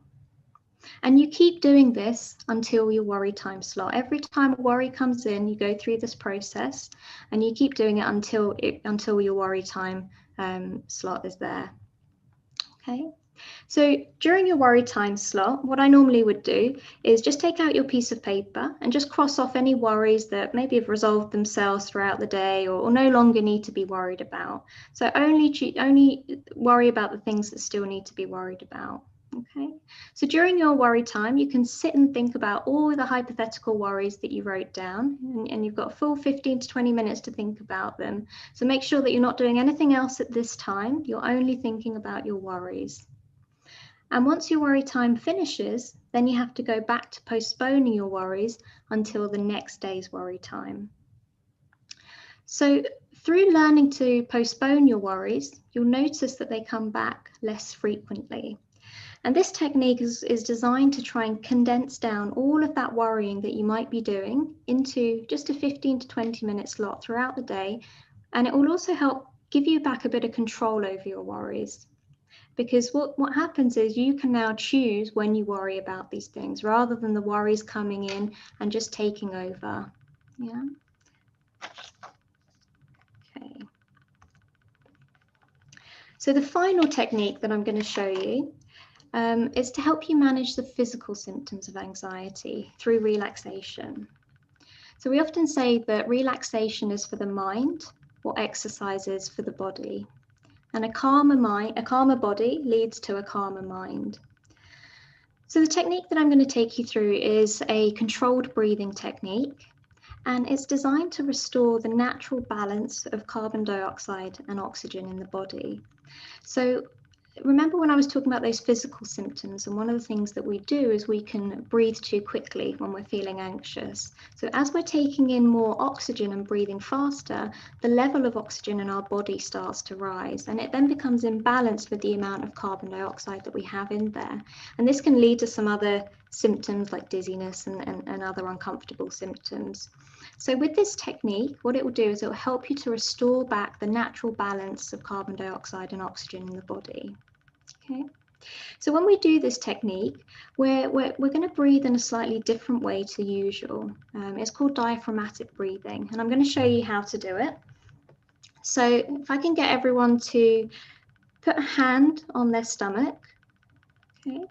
And you keep doing this until your worry time slot. Every time a worry comes in, you go through this process and you keep doing it until your worry time slot is there. Okay. So during your worry time slot, what I normally would do is just take out your piece of paper and just cross off any worries that maybe have resolved themselves throughout the day or no longer need to be worried about. So only worry about the things that still need to be worried about. Okay, so during your worry time, you can sit and think about all the hypothetical worries that you wrote down, and you've got a full 15 to 20 minutes to think about them. So make sure that you're not doing anything else at this time. You're only thinking about your worries. And once your worry time finishes, then you have to go back to postponing your worries until the next day's worry time. So through learning to postpone your worries, you'll notice that they come back less frequently. And this technique is designed to try and condense down all of that worrying that you might be doing into just a 15 to 20 minute slot throughout the day. And it will also help give you back a bit of control over your worries. Because what happens is you can now choose when you worry about these things rather than the worries coming in and just taking over. Yeah. Okay. So the final technique that I'm going to show you is to help you manage the physical symptoms of anxiety through relaxation. So we often say that relaxation is for the mind, what exercise is for the body. And a calmer body leads to a calmer mind. So the technique that I'm going to take you through is a controlled breathing technique, and it's designed to restore the natural balance of carbon dioxide and oxygen in the body. So remember when I was talking about those physical symptoms, and one of the things that we do is we can breathe too quickly when we're feeling anxious. So as we're taking in more oxygen and breathing faster, the level of oxygen in our body starts to rise, and it then becomes imbalanced with the amount of carbon dioxide that we have in there. And this can lead to some other symptoms like dizziness and other uncomfortable symptoms. So with this technique, what it will do is it will help you to restore back the natural balance of carbon dioxide and oxygen in the body. Okay. So when we do this technique, we're going to breathe in a slightly different way to usual. It's called diaphragmatic breathing, and I'm going to show you how to do it. So if I can get everyone to put a hand on their stomach, okay.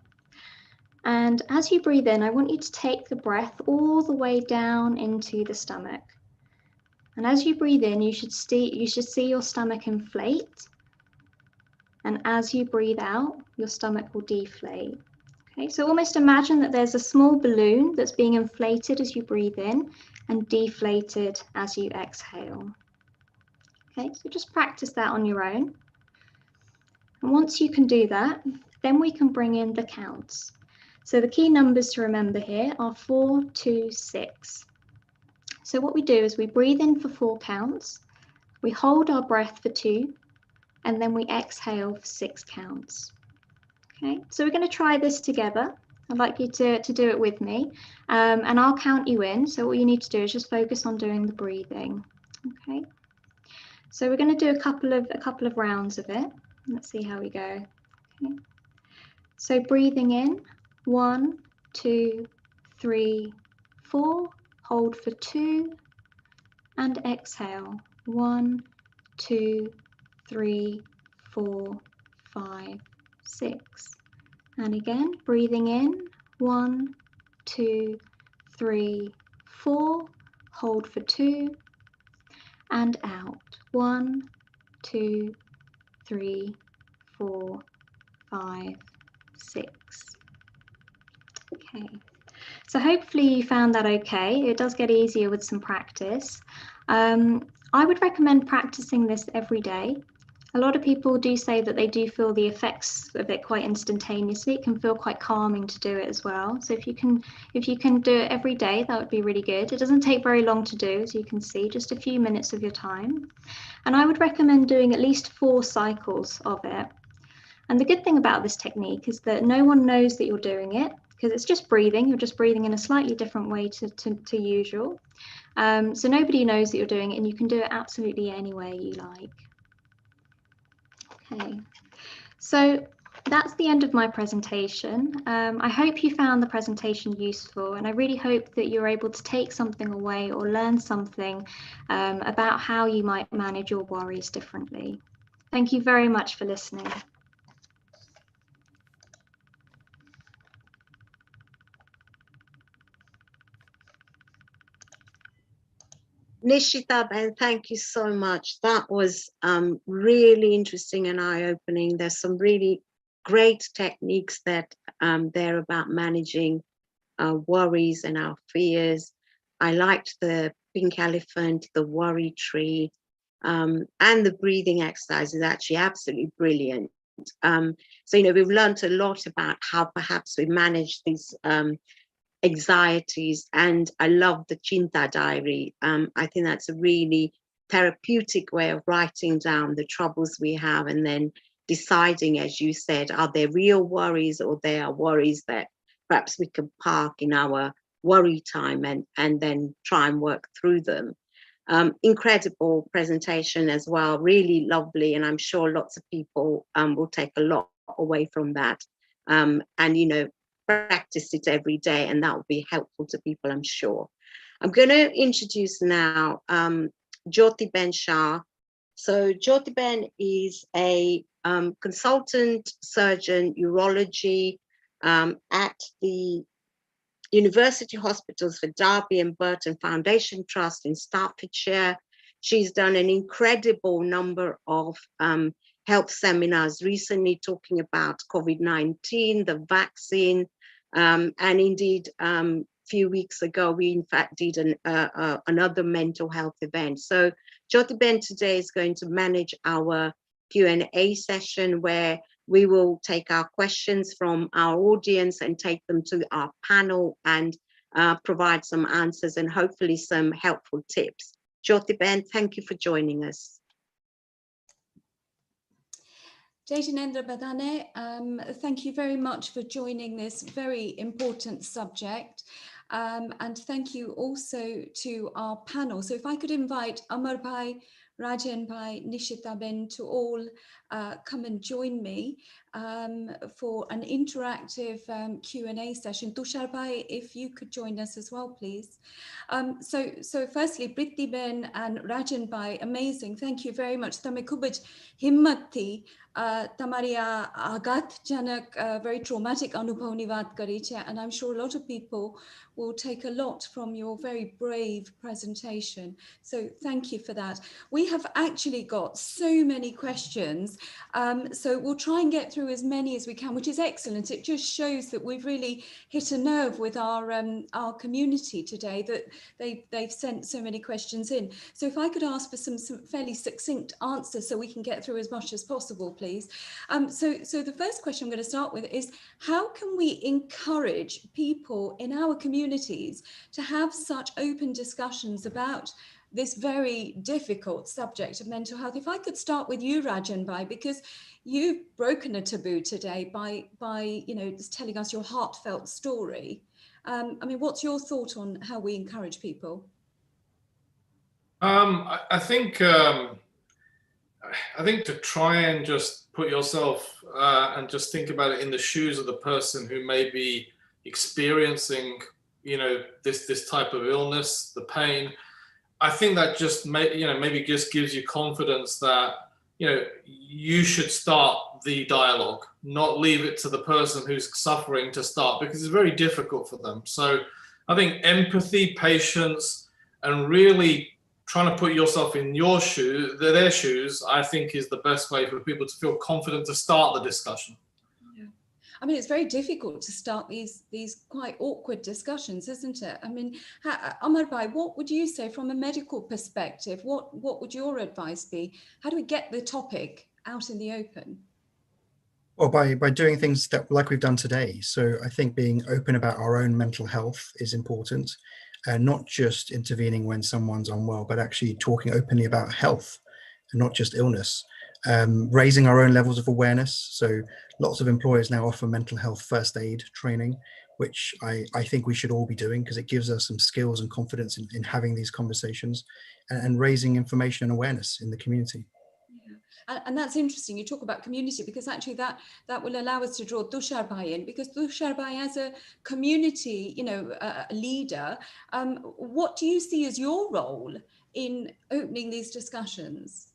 And as you breathe in, I want you to take the breath all the way down into the stomach. And as you breathe in, you should see your stomach inflate. And as you breathe out, your stomach will deflate. Okay, so almost imagine that there's a small balloon that's being inflated as you breathe in and deflated as you exhale. Okay, so just practice that on your own. And once you can do that, then we can bring in the counts. So the key numbers to remember here are 4, 2, 6. So what we do is we breathe in for 4 counts, we hold our breath for 2, and then we exhale for 6 counts. Okay, so we're going to try this together. I'd like you to do it with me, and I'll count you in. So what you need to do is just focus on doing the breathing. Okay, so we're going to do a couple of rounds of it. Let's see how we go. Okay. So breathing in, 1, 2, 3, 4. Hold for 2, and exhale, 1, 2, 3, 4, 5, 6. And again, breathing in, 1, 2, 3, 4. Hold for 2, and out, 1, 2, 3, 4, 5, 6. Okay. So hopefully you found that okay. It does get easier with some practice. I would recommend practicing this every day. A lot of people do say that they do feel the effects of it quite instantaneously. It can feel quite calming to do it as well. So if you can do it every day, that would be really good. It doesn't take very long to do, as you can see, just a few minutes of your time. And I would recommend doing at least 4 cycles of it. And the good thing about this technique is that no one knows that you're doing it, because it's just breathing. You're just breathing in a slightly different way to usual. So nobody knows that you're doing it, and you can do it absolutely any way you like. Okay, so that's the end of my presentation. I hope you found the presentation useful, and I really hope that you're able to take something away or learn something about how you might manage your worries differently. Thank you very much for listening.
Nishita, and thank you so much. That was really interesting and eye-opening. There's some really great techniques that there about managing worries and our fears. I liked the pink elephant, the worry tree, and the breathing exercise is actually absolutely brilliant. So, you know, we've learned a lot about how perhaps we manage these anxieties, and I love the Chinta diary. I think that's a really therapeutic way of writing down the troubles we have and then deciding, as you said, are they real worries or they are worries that perhaps we can park in our worry time and then try and work through them. Incredible presentation as well, really lovely, and I'm sure lots of people will take a lot away from that. And, you know, practice it every day, and that will be helpful to people, I'm sure. I'm going to introduce now Jyoti Ben Shah. So Jyotiben is a consultant surgeon urology at the University Hospitals for Derby and Burton Foundation Trust in Staffordshire. She's done an incredible number of health seminars recently talking about COVID-19, the vaccine, and indeed, few weeks ago, we in fact did another mental health event. So Jyotiben today is going to manage our Q&A session where we will take our questions from our audience and take them to our panel and provide some answers and hopefully some helpful tips. Jyotiben, thank you for joining us.
Jaitinendra Badane, thank you very much for joining this very important subject. And thank you also to our panel. So if I could invite Amar Bhai, Rajan Bhai, Nishita Ben to all come and join me for an interactive Q&A session. Tushar Bhai, if you could join us as well, please. So firstly, Priti Ben and Rajan Bhai, amazing. Thank you very much. Tame khubaj himmat thi તમારી આ આઘાતજનક very traumatic અનુભવની વાત કરી છે, and I'm sure a lot of people will take a lot from your very brave presentation. So thank you for that. We have actually got so many questions, so we'll try and get through as many as we can, which is excellent. It just shows that we've really hit a nerve with our community today, that they've sent so many questions in. So if I could ask for some fairly succinct answers so we can get through as much as possible, please. So the first question I'm going to start with is, how can we encourage people in our communities to have such open discussions about this very difficult subject of mental health? If I could start with you, Rajan Bhai, because you've broken a taboo today by just telling us your heartfelt story. I mean, what's your thought on how we encourage people?
I think to try and just put yourself and just think about it in the shoes of the person who may be experiencing, this type of illness, the pain. I think that just maybe just gives you confidence that you should start the dialogue, not leave it to the person who's suffering to start, because it's very difficult for them. So I think empathy, patience, and really trying to put yourself in their shoes, I think is the best way for people to feel confident to start the discussion.
Yeah. I mean, it's very difficult to start these quite awkward discussions, isn't it? I mean, Amar Bhai, what would you say from a medical perspective? What would your advice be? How do we get the topic out in the open?
Well, by doing things like we've done today. So I think being open about our own mental health is important. Not just intervening when someone's unwell, but actually talking openly about health and not just illness. Raising our own levels of awareness. So lots of employers now offer mental health first aid training, which I think we should all be doing, because it gives us some skills and confidence in having these conversations and raising information and awareness in the community.
And that's interesting. You talk about community, because actually that will allow us to draw Tushar Bhai in, because Tushar Bhai, as a community, leader, what do you see as your role in opening these discussions?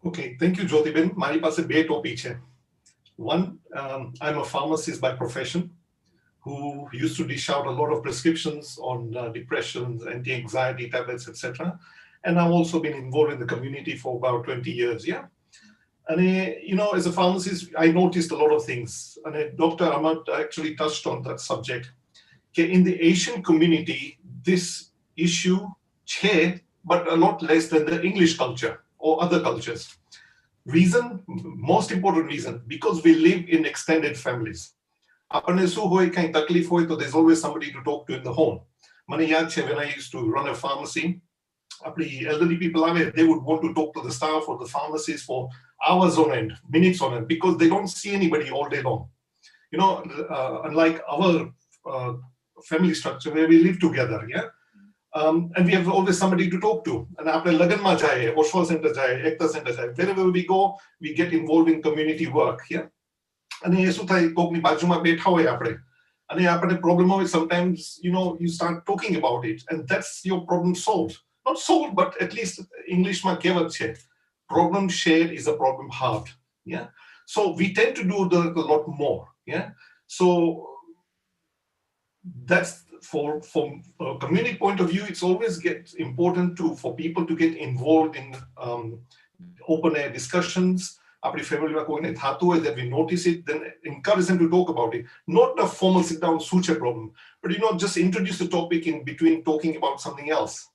Okay, thank you, Jyotiben. મારી પાસે બે topic છે. One, I'm a pharmacist by profession who used to dish out a lot of prescriptions on depression, anti-anxiety tablets, etc. And I've also been involved in the community for about 20 years, yeah? And, as a pharmacist, I noticed a lot of things. And Dr. Amar actually touched on that subject. Okay, in the Asian community, this issue, but a lot less than the English culture or other cultures. Reason, most important reason, because we live in extended families. આપણને શું હોય, કંઈ તકલીફ હોય તો there's always somebody to talk to in the home. મને યાદ છે, when I used to run a pharmacy, elderly people they would want to talk to the staff or the pharmacist for hours on end, minutes on end, because they don't see anybody all day long. Unlike our family structure where we live together, yeah, and we have always somebody to talk to. And આપણે લગનમાં જાય, Oshwal center જાય, Ekta center જાય, wherever we go, we get involved in community work, yeah. અને એ શું થાય, કોકની બાજુમાં બેઠા હોય આપણે, અને આપણે problem હોય, sometimes you start talking about it, and that's your problem solved. Not solved, but at least English માં કહેવત છે, problem shared is a problem halved. Yeah. So we tend to do a lot more. Yeah. So that's from a community point of view, it's always important for people to get involved in open air discussions. Apni family માં કોઈને થાતું હોય that we notice it, then encourage them to talk about it. Not a formal sit down suture problem, but just introduce the topic in between talking about something else.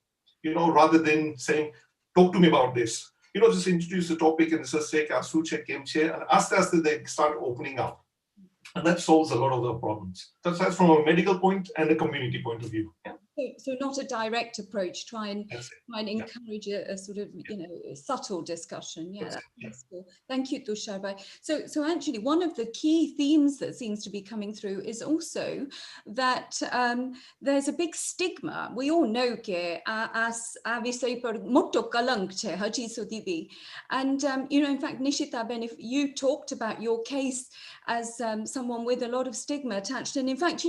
Rather than saying, talk to me about this. Just introduce the topic and just say, suture came chair, and after they start opening up. And that solves a lot of the problems. That's from a medical point and a community point of view. Yeah.
So not a direct approach, try and
Yeah.
encourage a sort of, subtle discussion. Yeah,
That's
that's useful. Thank you, Tushar Bhai. So actually, one of the key themes that seems to be coming through is also that there's a big stigma. We all know that and in fact, Nishita Ben, if you talked about your case as someone with a lot of stigma attached, and in fact,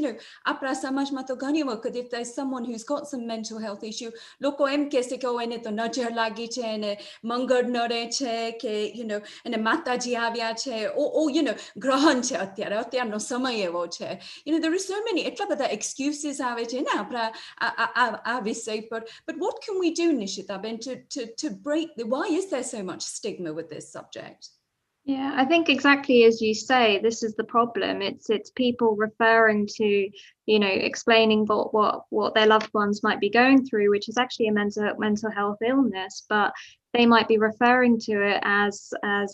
apra samaj ma to ghani waqt if there's someone who's got some mental health issue, loko em kaise ko ene to najar lagi che ene mangar nare che ke ene mataji avya che o grahan che atyarno samay evo che. There are so many etla bada excuses ave che na apra avisay but what can we do, Nishita Ben, to break why is there so much stigma with this subject?
Yeah, I think exactly as you say, this is the problem. It's people referring to, explaining what their loved ones might be going through, which is actually a mental health illness, but they might be referring to it as a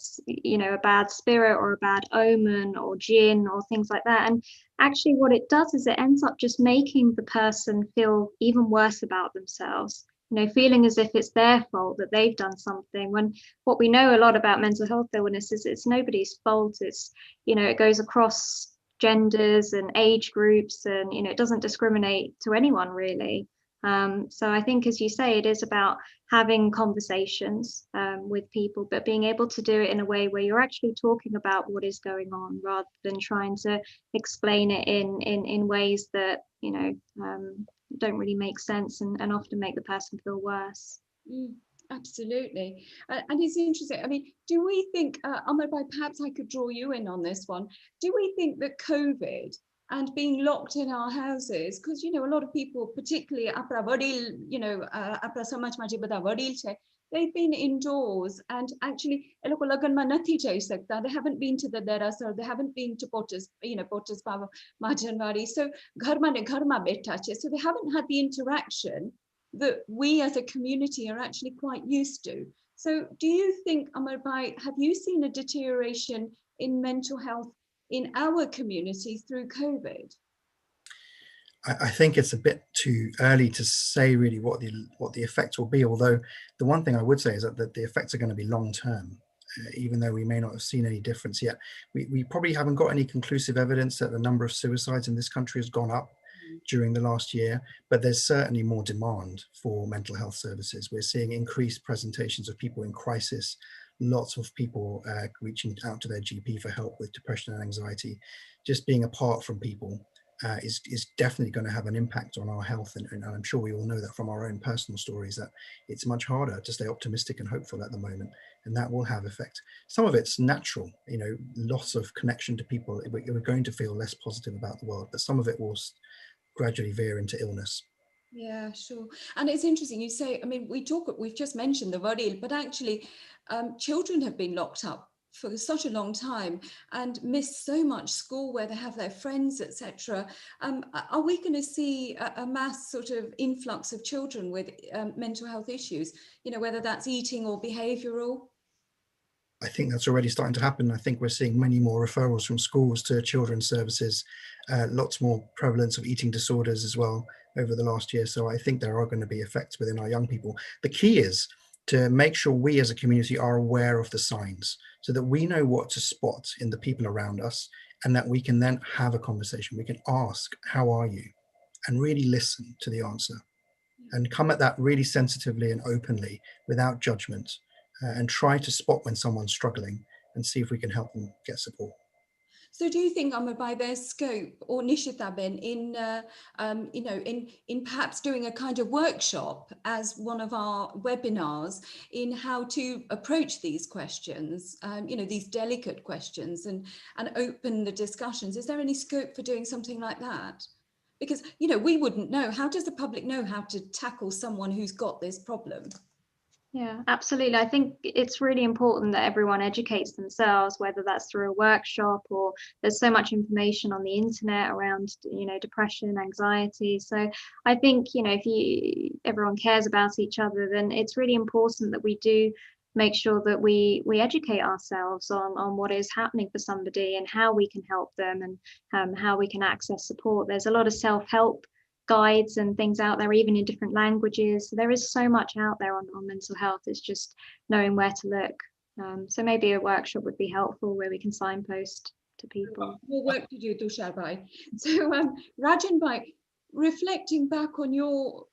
bad spirit or a bad omen or jinn or things like that. And actually what it does is it ends up just making the person feel even worse about themselves. Feeling as if it's their fault that they've done something, when what we know a lot about mental health illness is it's nobody's fault. It's, it goes across genders and age groups, and, it doesn't discriminate to anyone really. So I think, as you say, it is about having conversations with people, but being able to do it in a way where you're actually talking about what is going on rather than trying to explain it in ways that, don't really make sense and often make the person feel worse.
Absolutely. And it's interesting. I mean, do we think, Amar Bhai, perhaps I could draw you in on this one. Do we think that COVID and being locked in our houses, because, a lot of people, particularly apra vadil, apra samaj ma je bada vadil che, they've been indoors and actually they haven't been to the deras or they haven't been to Potas Baba Majanwari. So gharma beta che. So they haven't had the interaction that we as a community are actually quite used to. So do you think, Amar Bhai, have you seen a deterioration in mental health in our community through COVID?
I think it's a bit too early to say really what the effect will be, although the one thing I would say is that the effects are going to be long term, even though we may not have seen any difference yet. We probably haven't got any conclusive evidence that the number of suicides in this country has gone up during the last year, but there's certainly more demand for mental health services. We're seeing increased presentations of people in crisis, lots of people reaching out to their GP for help with depression and anxiety. Just being apart from people is definitely going to have an impact on our health, and I'm sure we all know that from our own personal stories, that it's much harder to stay optimistic and hopeful at the moment, and that will have effect. Some of it's natural, loss of connection to people. We're going to feel less positive about the world, but some of it will gradually veer into illness.
Yeah, sure. And it's interesting you say, I mean, we've just mentioned the varil, but actually children have been locked up for such a long time and miss so much school where they have their friends, etc. Are we going to see a mass sort of influx of children with mental health issues, whether that's eating or behavioral?
I think that's already starting to happen. I think we're seeing many more referrals from schools to children's services, lots more prevalence of eating disorders as well over the last year. So I think there are going to be effects within our young people. The key is to make sure we as a community are aware of the signs so that we know what to spot in the people around us, and that we can then have a conversation. We can ask, how are you? And really listen to the answer and come at that really sensitively and openly without judgment. And try to spot when someone's struggling and see if we can help them get support.
So do you think, by their scope, or Nishita Ben, in in perhaps doing a kind of workshop as one of our webinars in how to approach these questions, these delicate questions, and open the discussions? Is there any scope for doing something like that? Because we wouldn't know. How does the public know how to tackle someone who's got this problem?
Yeah, absolutely. I think it's really important that everyone educates themselves, whether that's through a workshop, or there's so much information on the internet around, depression, anxiety. So I think, if everyone cares about each other, then it's really important that we do make sure that we educate ourselves on what is happening for somebody and how we can help them, and how we can access support. There's a lot of self-help guides and things out there, even in different languages. So there is so much out there on mental health. It's just knowing where to look. So maybe a workshop would be helpful, where we can signpost to people.
More work to do, Tushar Bhai. So Rajan Bhai, reflecting back on your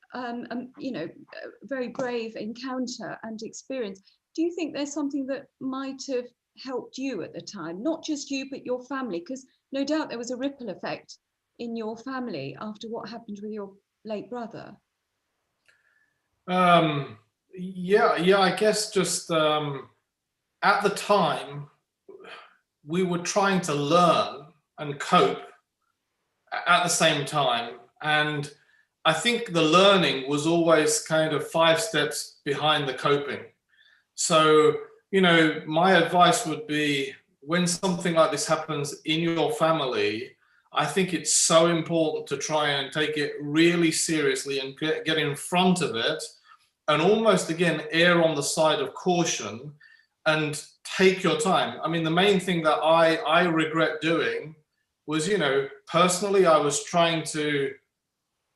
very brave encounter and experience, do you think there's something that might have helped you at the time? Not just you, but your family, because no doubt there was a ripple effect in your family after what happened with your late brother.
Yeah, I guess just at the time we were trying to learn and cope at the same time, and I think the learning was always kind of 5 steps behind the coping. So my advice would be, when something like this happens in your family, I think it's so important to try and take it really seriously and get in front of it, and almost, again, err on the side of caution and take your time. I mean, the main thing that I regret doing was, personally, I was trying to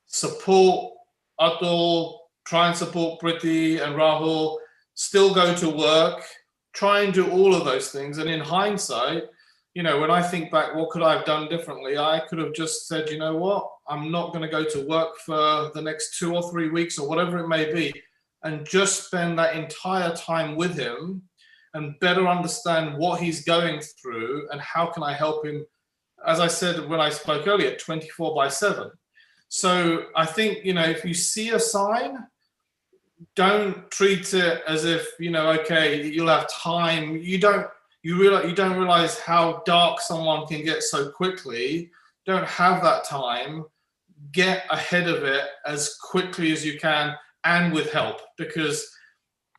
support Atul, try and support Priti and Rahul, still go to work, try and do all of those things. And in hindsight, when I think back, what could I have done differently? I could have just said, you know what, I'm not going to go to work for the next 2 or 3 weeks or whatever it may be, and just spend that entire time with him and better understand what he's going through and how can I help him, as I said when I spoke earlier, 24/7. So I think, if you see a sign, don't treat it as if, okay, you'll have time. You don't realize how dark someone can get so quickly. Don't have that time. Get ahead of it as quickly as you can, and with help, because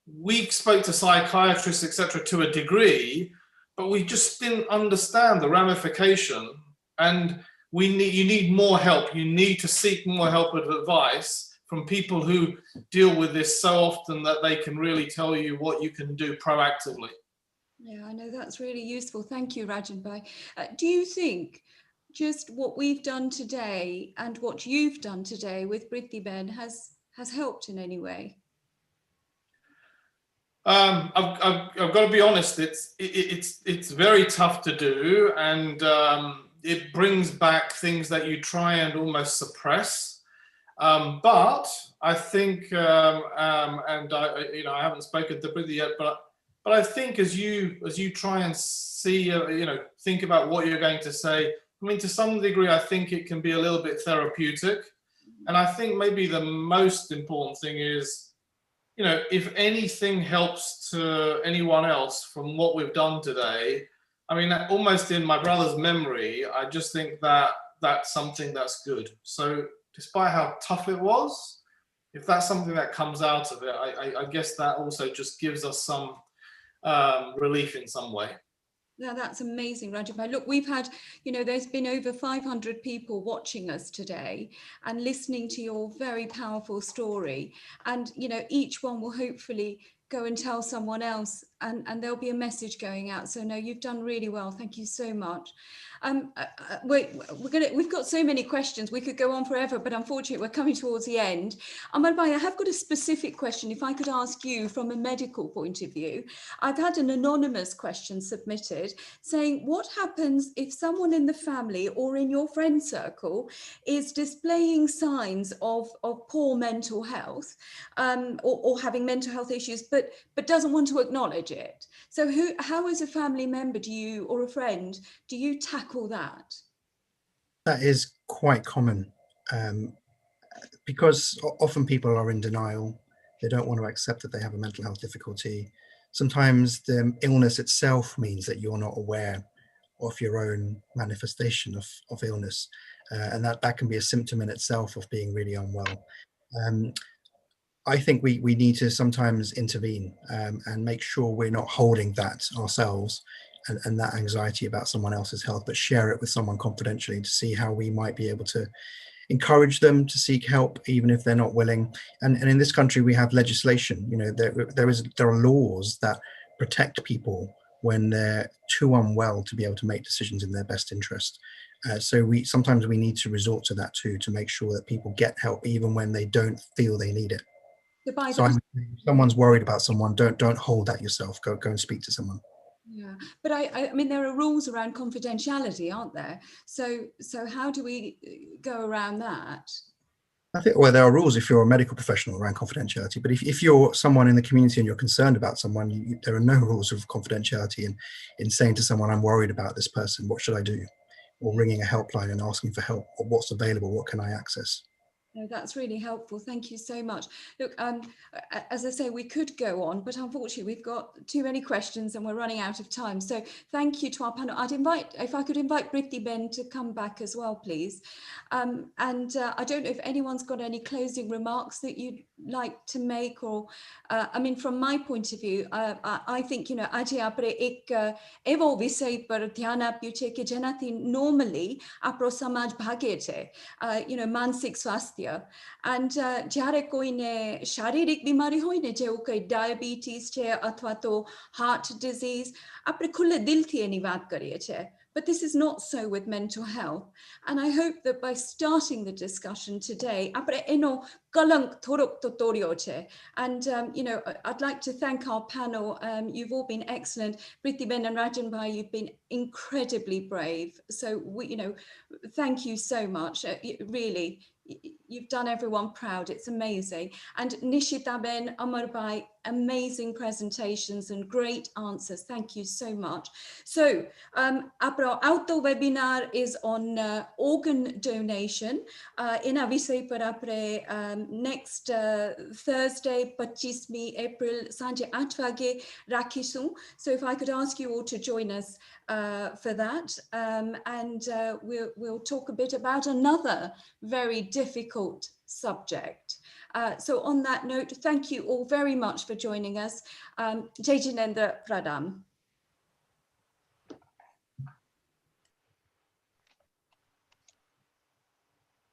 we spoke to psychiatrists, etc., to a degree, but we just didn't understand the ramification. And you need more help. You need to seek more help and advice from people who deal with this so often that they can really tell you what you can do proactively.
Yeah, I know, that's really useful. Thank you, Rajan Bhai. Do you think just what we've done today and what you've done today with Priti Ben has helped in any way?
I've got to be honest. It's very tough to do, and it brings back things that you try and almost suppress. But I think, and I haven't spoken to Priti yet, but I think as you try and see, think about what you're going to say, I mean, to some degree, I think it can be a little bit therapeutic. And I think maybe the most important thing is, if anything helps to anyone else from what we've done today, I mean, almost in my brother's memory, I just think that that's something that's good. So despite how tough it was, if that's something that comes out of it, I guess that also just gives us some relief in some way.
Now, that's amazing, Rajan Bhai. Look, we've had, there's been over 500 people watching us today and listening to your very powerful story. And, each one will hopefully go and tell someone else, and there'll be a message going out. So no, you've done really well. Thank you so much. We've got so many questions. We could go on forever, but unfortunately we're coming towards the end. Amar Bhai, I have got a specific question. If I could ask you from a medical point of view, I've had an anonymous question submitted saying, what happens if someone in the family or in your friend circle is displaying signs of poor mental health, or having mental health issues, but doesn't want to acknowledge? acknowledge it. So how as a family member or a friend, do you tackle that?
That is quite common, because often people are in denial. They don't want to accept that they have a mental health difficulty. Sometimes the illness itself means that you're not aware of your own manifestation of illness, and that can be a symptom in itself of being really unwell. I think we need to sometimes intervene, and make sure we're not holding that ourselves, and that anxiety about someone else's health, but share it with someone confidentially to see how we might be able to encourage them to seek help, even if they're not willing. And in this country, we have legislation. You know, there are laws that protect people when they're too unwell to be able to make decisions in their best interest. So sometimes we need to resort to that too, to make sure that people get help even when they don't feel they need it. So if someone's worried about someone, don't hold that yourself. Go and speak to someone.
Yeah, but I mean, there are rules around confidentiality, aren't there? So how do we go around that?
I think, well, there are rules if you're a medical professional around confidentiality, but if you're someone in the community and you're concerned about someone, there are no rules of confidentiality in saying to someone, I'm worried about this person, what should I do? Or ringing a helpline and asking for help, or what's available, what can I access?
No, that's really helpful. Thank you so much. Look, as I say, we could go on, but unfortunately we've got too many questions and we're running out of time. So thank you to our panel. If I could invite Priti Ben to come back as well, please. And I don't know if anyone's got any closing remarks that you'd like to make, or, I mean, from my point of view, I think, you know, આજે આપણે એક એવો વિષય પર ધ્યાન આપ્યું છે કે જેનાથી normally આપણો સમાજ ભાગે છે, you know, માનસિક સ્વાસ્થ્ય. And જ્યારે કોઈને શારીરિક બીમારી હોય ને, જેવું કઈ ડાયાબિટીસ છે અથવા તો હાર્ટ ડિઝીઝ, આપણે ખુલ્લે દિલથી એની વાત કરીએ છીએ. But this is not so with mental health. And I hope that by starting the discussion today, આપણે એનો કલંક થોડોક તો તોડ્યો છે. And, you know, I'd like to thank our panel. You've all been excellent. Priti Ben and Rajan Bhai, you've been incredibly brave. So, you know, thank you so much. Really, you've done everyone proud. It's amazing. And Nishita Ben, Amar Bhai, amazing presentations and great answers. Thank you so much. So, our auto webinar is on organ donation. In Avisay par apre next Thursday, 25 April, Sanje 8 vage rakhisu. So if I could ask you all to join us for that, and we'll talk a bit about another very difficult subject. So on that note, thank you all very much for joining us. Jai Jinendra Pradam.